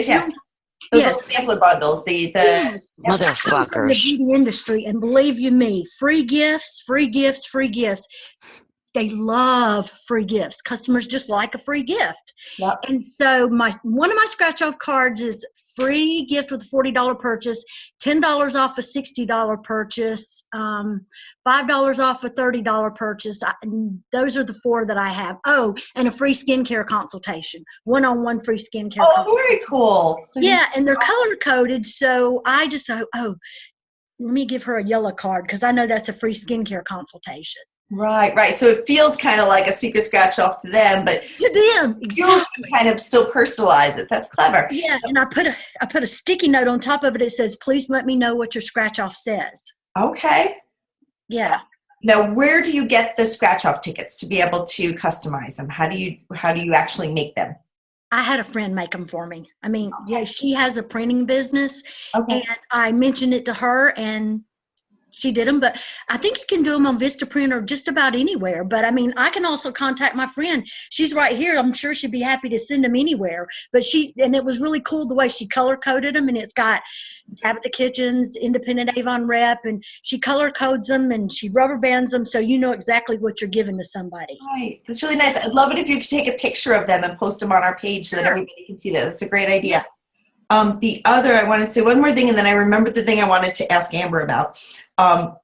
Those little sampler bundles, yes. I come from the beauty industry, and believe you me, free gifts. They love free gifts. Customers just like a free gift. Yep. And so one of my scratch-off cards is free gift with a $40 purchase, $10 off a $60 purchase, $5 off a $30 purchase. Those are the 4 that I have. Oh, and a free skincare consultation, one-on-one free skincare consultation. Oh, very cool. Yeah, and they're color-coded, so I just thought, let me give her a yellow card because I know that's a free skincare consultation. Right. So it feels kind of like a secret scratch off to them, but to them, exactly. You kind of still personalize it. That's clever. Yeah, and I put a sticky note on top of it. It says, "Please let me know what your scratch off says." Okay. Yeah. Now, where do you get the scratch off tickets to be able to customize them? How do you actually make them? I had a friend make them for me. I mean, she has a printing business, and I mentioned it to her, and she did them, but I think you can do them on Vistaprint or just about anywhere. But I mean, I can also contact my friend. She's right here. I'm sure she'd be happy to send them anywhere. But and it was really cool the way she color coded them, and it's got Tabitha Kitchens, Independent Avon Rep, and she color codes them and she rubber bands them so you know exactly what you're giving to somebody. Right. That's really nice. I'd love it if you could take a picture of them and post them on our page so that everybody can see that. That's a great idea. The other, I wanted to say one more thing, and then I remembered the thing I wanted to ask Amber about.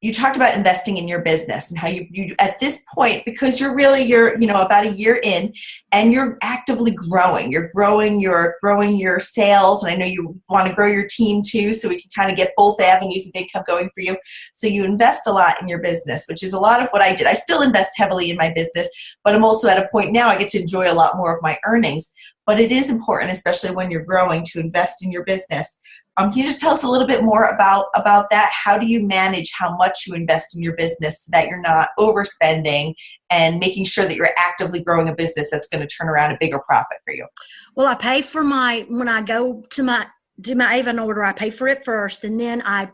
You talked about investing in your business and how you at this point, because you're about a year in and you're actively growing. You're growing your sales, and I know you want to grow your team too, so we can kind of get both avenues of income going for you. So you invest a lot in your business, which is a lot of what I did. I still invest heavily in my business, but I'm also at a point now I get to enjoy a lot more of my earnings. But it is important, especially when you're growing, to invest in your business. Can you just tell us a little bit more about that? How do you manage how much you invest in your business so that you're not overspending and making sure that you're actively growing a business that's going to turn around a bigger profit for you? Well, I pay for when I go to do my Avon order, I pay for it first, and then I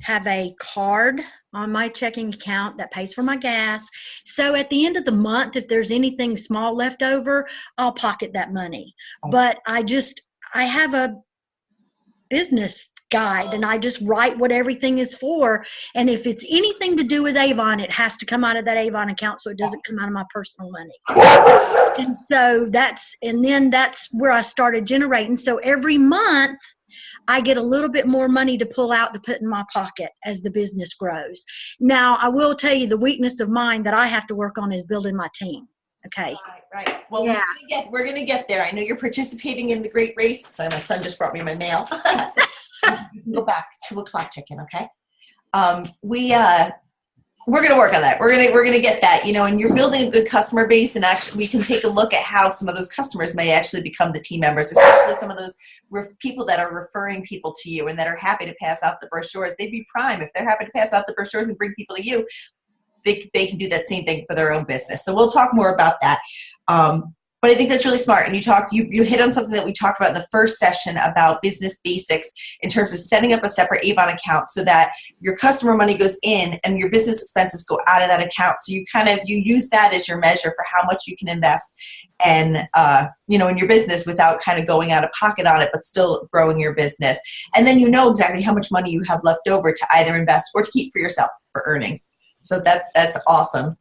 have a card on my checking account that pays for my gas. So at the end of the month, if there's anything small left over, I'll pocket that money. But I have a business guide, and I just write what everything is for. And if it's anything to do with Avon, it has to come out of that Avon account, so it doesn't come out of my personal money. And so that's where I started generating. So every month, I get a little bit more money to pull out to put in my pocket as the business grows. Now, I will tell you the weakness of mine that I have to work on is building my team. Okay. Right. Well, we're going to get there. I know you're participating in the great race. Sorry, my son just brought me my mail. Go back, 2:00 chicken. Okay. We're going to work on that. We're going to get that, and you're building a good customer base, and actually we can take a look at how some of those customers may actually become the team members, especially some of those people that are referring people to you and that are happy to pass out the brochures. They'd be prime. If they're happy to pass out the brochures and bring people to you, they can do that same thing for their own business. So we'll talk more about that. But I think that's really smart. And you hit on something that we talked about in the first session about business basics in terms of setting up a separate Avon account so that your customer money goes in and your business expenses go out of that account. So you use that as your measure for how much you can invest and, in your business without kind of going out of pocket on it, but still growing your business. And then you know exactly how much money you have left over to either invest or to keep for yourself for earnings. So that's awesome.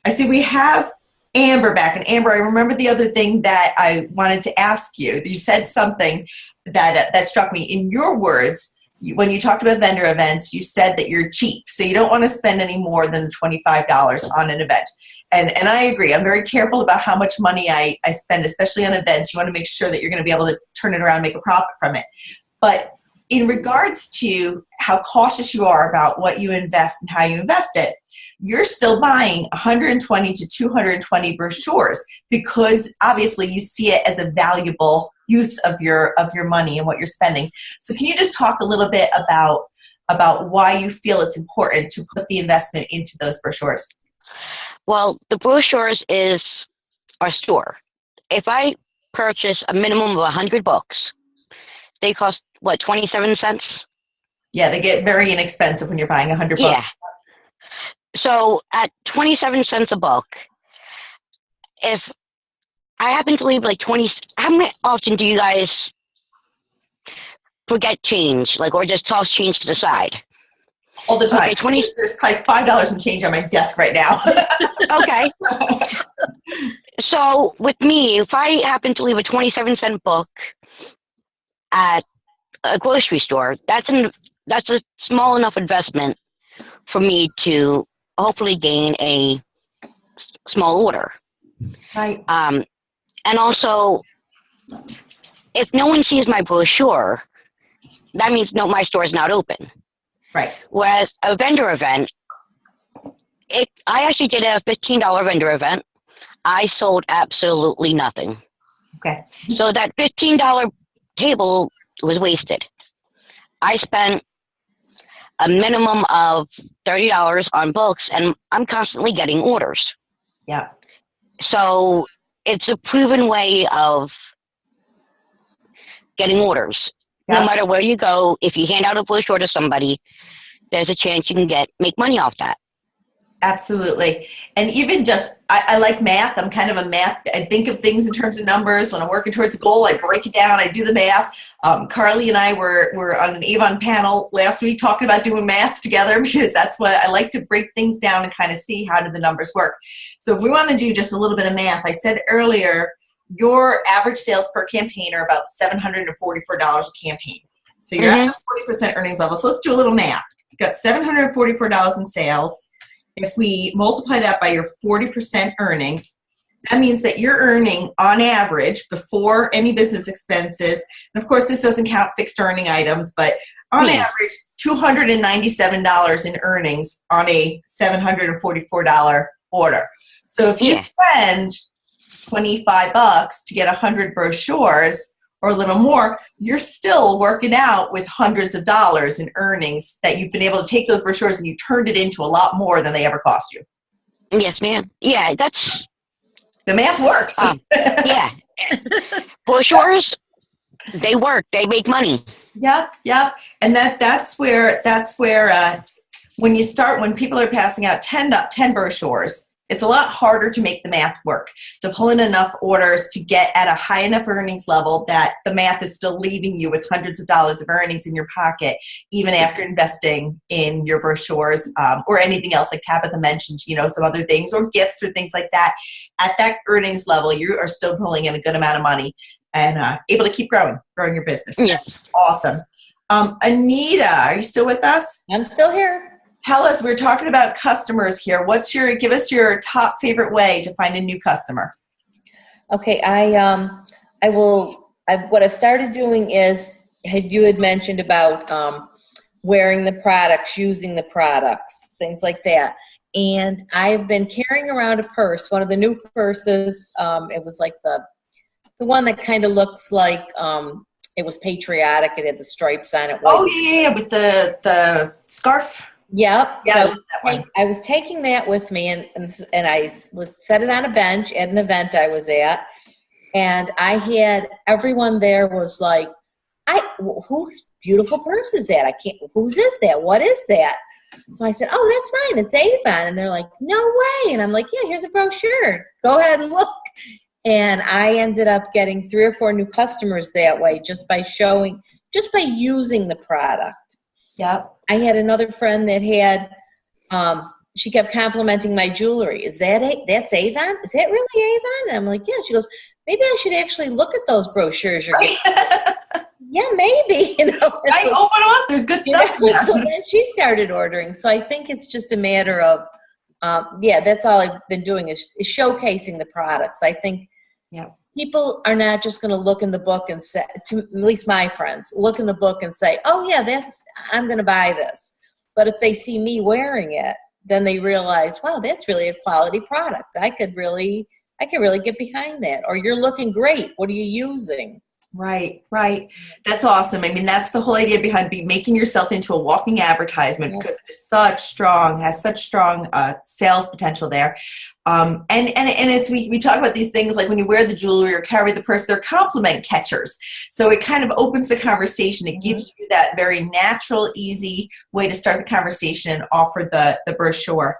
I see we have Amber back. And Amber, I remember the other thing that I wanted to ask you. You said something that struck me. In your words, when you talked about vendor events, you said that you're cheap. So you don't want to spend any more than $25 on an event. And I agree. I'm very careful about how much money I spend, especially on events. You want to make sure that you're going to be able to turn it around and make a profit from it. But in regards to how cautious you are about what you invest and how you invest it, you're still buying 120 to 220 brochures because obviously you see it as a valuable use of your money and what you're spending. So can you just talk a little bit about why you feel it's important to put the investment into those brochures? Well, the brochures is our store. If I purchase a minimum of 100 books, they cost, 27 cents? Yeah, they get very inexpensive when you're buying 100 books. Yeah. So at 27 cents a book, if I happen to leave 20, how often do you guys forget change, or just toss change to the side? All the time. Okay, There's probably $5 in change on my desk right now. Okay. So with me, if I happen to leave a 27-cent book at a grocery store, that's a small enough investment for me to hopefully gain a small order. Right. And also, if no one sees my brochure, that means my store is not open. Right. Whereas a vendor event, I actually did a $15 vendor event. I sold absolutely nothing. Okay. So that $15 table was wasted. I spent a minimum of $30 on books, and I'm constantly getting orders. Yeah. So it's a proven way of getting orders. Gotcha. No matter where you go, if you hand out a brochure to somebody, there's a chance you can make money off that. Absolutely. And even just, I like math. I'm kind of a math. I think of things in terms of numbers. When I'm working towards a goal, I break it down. I do the math. Carly and I were on an Avon panel last week talking about doing math together because that's what I like to break things down and kind of see how do the numbers work. So if we want to do just a little bit of math, I said earlier, your average sales per campaign are about $744 a campaign. So you're at the 40% earnings level. So let's do a little math. You've got $744 in sales. If we multiply that by your 40% earnings, that means that you're earning on average before any business expenses, and of course this doesn't count fixed earning items, but on average $297 in earnings on a $744 order. So if you spend $25 to get 100 brochures or a little more, you're still working out with hundreds of dollars in earnings that you've been able to take those brochures and you turned it into a lot more than they ever cost you. Yes, ma'am. Yeah, that's... The math works. Yeah. Brochures, they work. They make money. Yep. And that's where when people are passing out 10 brochures, it's a lot harder to make the math work, to pull in enough orders to get at a high enough earnings level that the math is still leaving you with hundreds of dollars of earnings in your pocket, even after investing in your brochures or anything else like Tabitha mentioned, some other things or gifts or things like that. At that earnings level, you are still pulling in a good amount of money and able to keep growing your business. Yes. That's awesome. Anita, are you still with us? I'm still here. Tell us, we're talking about customers here. Give us your top favorite way to find a new customer. Okay, what I've started doing is, you had mentioned about wearing the products, using the products, things like that. And I've been carrying around a purse, one of the new purses. It was like the one that kind of looks like it was patriotic. It had the stripes on it. Oh, yeah, with the scarf. Yep. Yeah, so I was taking that with me, and I was set it on a bench at an event I was at, And I had everyone there was like, whose beautiful purse is that? Whose is that? What is that? So I said, oh, that's mine. It's Avon. And they're like, no way. And I'm like, yeah, here's a brochure. Go ahead and look. And I ended up getting 3 or 4 new customers that way just by using the product. Yep. I had another friend that had, she kept complimenting my jewelry. That's Avon? Is that really Avon? And I'm like, yeah. She goes, maybe I should actually look at those brochures you're getting. Yeah, maybe. Right, open them up. There's good stuff in there. So then she started ordering. So I think it's just a matter of, that's all I've been doing is showcasing the products. I think people are not just going to look in the book and say, at least my friends, look in the book and say, oh, yeah, I'm going to buy this. But if they see me wearing it, then they realize, wow, that's really a quality product. I could really get behind that. Or you're looking great. What are you using? Right. That's awesome. I mean, that's the whole idea behind making yourself into a walking advertisement because it's has such strong sales potential there. And it's, we talk about these things like when you wear the jewelry or carry the purse, they're compliment catchers. So it kind of opens the conversation. It gives you that very natural, easy way to start the conversation and offer the brochure.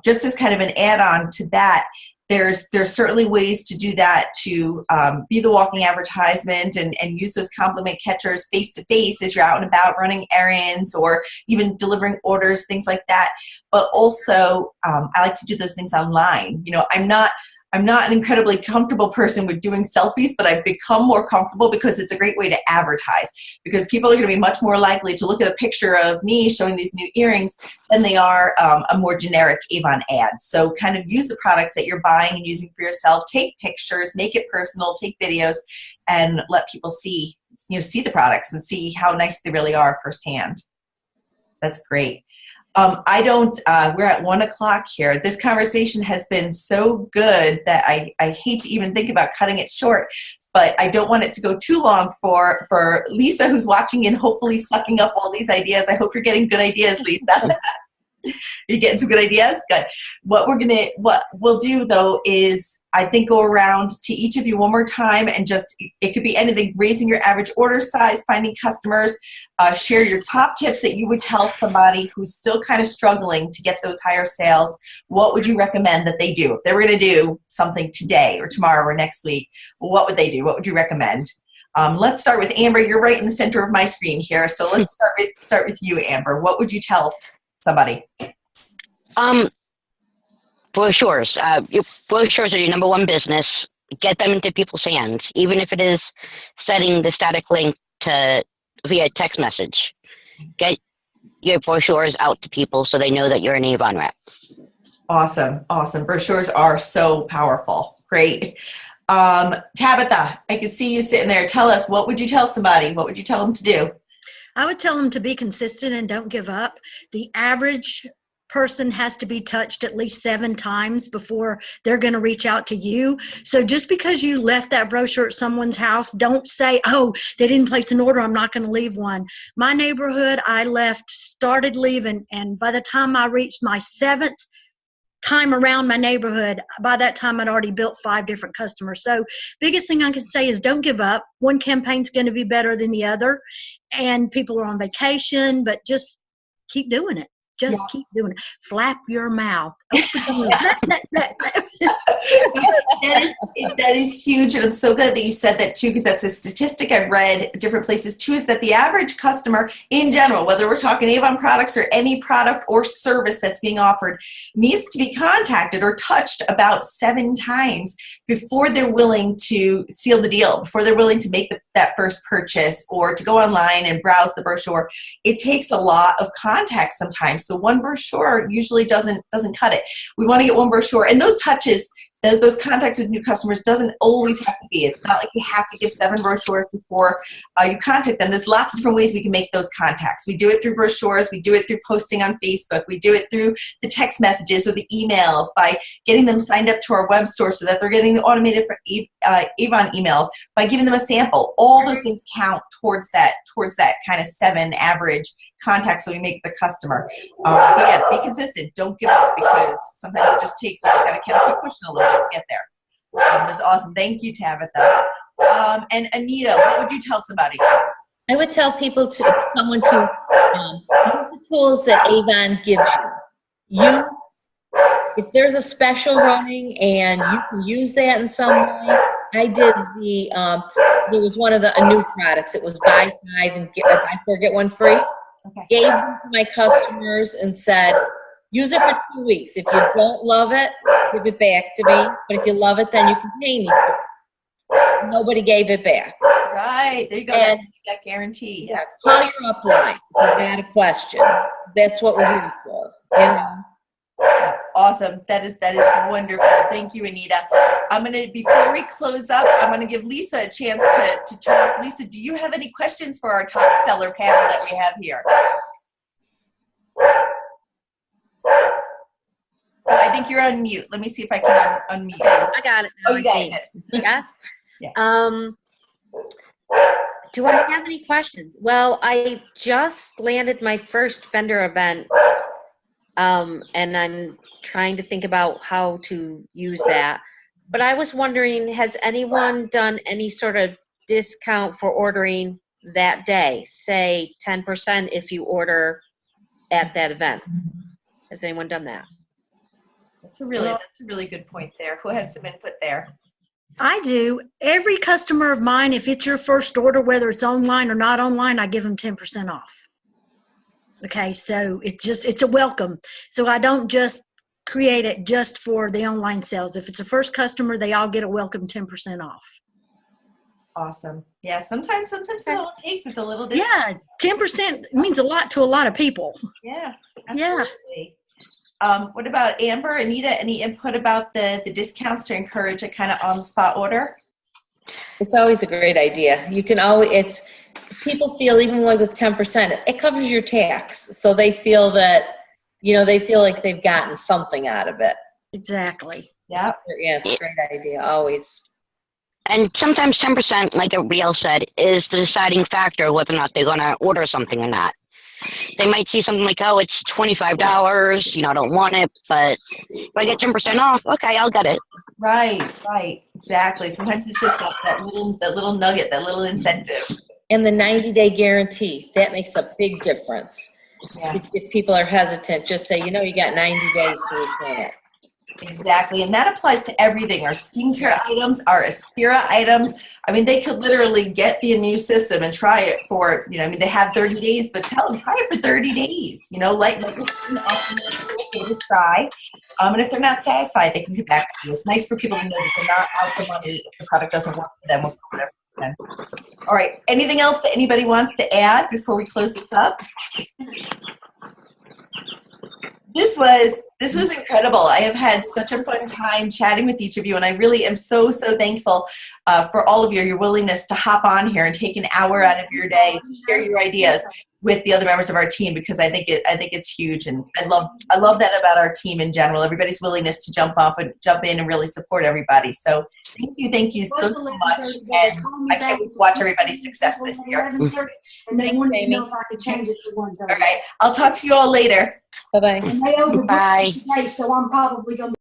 Just as kind of an add-on to that, there's certainly ways to do that to be the walking advertisement and use those compliment catchers face-to-face as you're out and about running errands or even delivering orders, things like that. But also, I like to do those things online. You know, I'm not an incredibly comfortable person with doing selfies, but I've become more comfortable because it's a great way to advertise. Because people are going to be much more likely to look at a picture of me showing these new earrings than they are a more generic Avon ad. So kind of use the products that you're buying and using for yourself. Take pictures, make it personal, take videos, and let people see the products and see how nice they really are firsthand. That's great. We're at 1:00 here. This conversation has been so good that I hate to even think about cutting it short, but I don't want it to go too long for Lisa, who's watching and hopefully sucking up all these ideas. I hope you're getting good ideas, Lisa. You're getting some good ideas? Good. What we'll do though is I think go around to each of you one more time and just, it could be anything, raising your average order size, finding customers, share your top tips that you would tell somebody who's still kind of struggling to get those higher sales. What would you recommend that they do? If they were going to do something today or tomorrow or next week, what would they do? What would you recommend? Let's start with Amber. You're right in the center of my screen here. So let's start with you, Amber. What would you tell somebody? Brochures. Your brochures are your number one business. Get them into people's hands, even if it is setting the static link via text message. Get your brochures out to people so they know that you're an Avon rep. Awesome. Brochures are so powerful. Great. Tabitha, I can see you sitting there. Tell us, what would you tell somebody? What would you tell them to do? I would tell them to be consistent and don't give up. The average person has to be touched at least 7 times before they're going to reach out to you. So just because you left that brochure at someone's house, don't say, oh, they didn't place an order, I'm not going to leave one. My neighborhood, I started leaving, and by the time I reached my 7th time around my neighborhood, by that time I'd already built 5 different customers. So biggest thing I can say is don't give up. One campaign's going to be better than the other, and people are on vacation, but just keep doing it. Just keep doing it. Flap your mouth. That is huge, and I'm so glad that you said that too, because that's a statistic I've read different places too, is that the average customer in general, whether we're talking Avon products or any product or service that's being offered, needs to be contacted or touched about 7 times before they're willing to seal the deal, before they're willing to make that first purchase or to go online and browse the brochure. It takes a lot of contact sometimes, so one brochure usually doesn't cut it. We want to get one brochure, and those touches, those contacts with new customers doesn't always have to be. It's not like you have to give 7 brochures before you contact them. There's lots of different ways we can make those contacts. We do it through brochures. We do it through posting on Facebook. We do it through the text messages or the emails, by getting them signed up to our web store so that they're getting the automated Avon emails, by giving them a sample. All those things count towards that kind of 7 average contacts that we make with the customer. But yeah, be consistent. Don't give up, because sometimes it just takes, we just got to kind of keep pushing a little bit to get there. That's awesome. Thank you, Tabitha. And Anita, what would you tell somebody? I would tell someone to use the tools that Avon gives you. If there's a special running and you can use that in some way, I did there was one of the new products. It was buy 5 and buy 4, get 1 free. Okay. Gave them to my customers and said, use it for 2 weeks. If you don't love it, give it back to me. But if you love it, then you can pay me for it. Nobody gave it back. Right. There you go. And that guarantee. yeah, call your upline if you got a question. That's what we're here for. You know? Awesome. That is wonderful. Thank you, Anita. Before we close up, I'm gonna give Lisa a chance to talk. Lisa, do you have any questions for our top seller panel that we have here? I think you're on mute. Let me see if I can unmute you. I got it. Oh, you got it. Yes. Yeah. Do I have any questions? Well, I just landed my first vendor event, and I'm trying to think about how to use that. But I was wondering, has anyone done any sort of discount for ordering that day? Say 10% if you order at that event. Has anyone done that? That's a really good point there. Who has some input there? I do. Every customer of mine, if it's your first order, whether it's online or not online, I give them 10% off. Okay, so it's a welcome. So I don't just create it just for the online sales. If it's a first customer, they all get a welcome 10% off. Awesome. Yeah, sometimes all it takes is a little discount. Yeah, 10% means a lot to a lot of people. Yeah, absolutely. Yeah. What about Amber, Anita, any input about the discounts to encourage a kind of on-the-spot order? It's always a great idea. You can always, people feel even with 10%, it covers your tax. So they feel that, they feel like they've gotten something out of it. Exactly. Yeah. Yeah, it's a great idea, always. And sometimes 10%, like everybody else said, is the deciding factor whether or not they're going to order something or not. They might see something like, oh, it's $25, I don't want it, but if I get 10% off, okay, I'll get it. Right, exactly. Sometimes it's just that little nugget, that little incentive. And the 90-day guarantee, that makes a big difference. Yeah. If people are hesitant, just say, you got 90 days to return it. Exactly, and that applies to everything. Our skincare items, our Aspira items. I mean, they could literally get the new system and try it for, they have 30 days, but tell them, try it for 30 days. Like to try. And if they're not satisfied, they can get back to you. It's nice for people to know that they're not out the money if the product doesn't work for them. Whatever. All right, anything else that anybody wants to add before we close this up? This was incredible. I have had such a fun time chatting with each of you, and I really am so thankful for all of your willingness to hop on here and take an hour out of your day to share your ideas with the other members of our team, because I think it's huge, and I love that about our team in general. Everybody's willingness to jump in and really support everybody. So thank you so much, and I can't wait to watch everybody's success this year. And they wanted to know if I could change it to 1:30. All right, I'll talk to you all later. Bye-bye. And they overbooked Bye. today, so I'm probably going to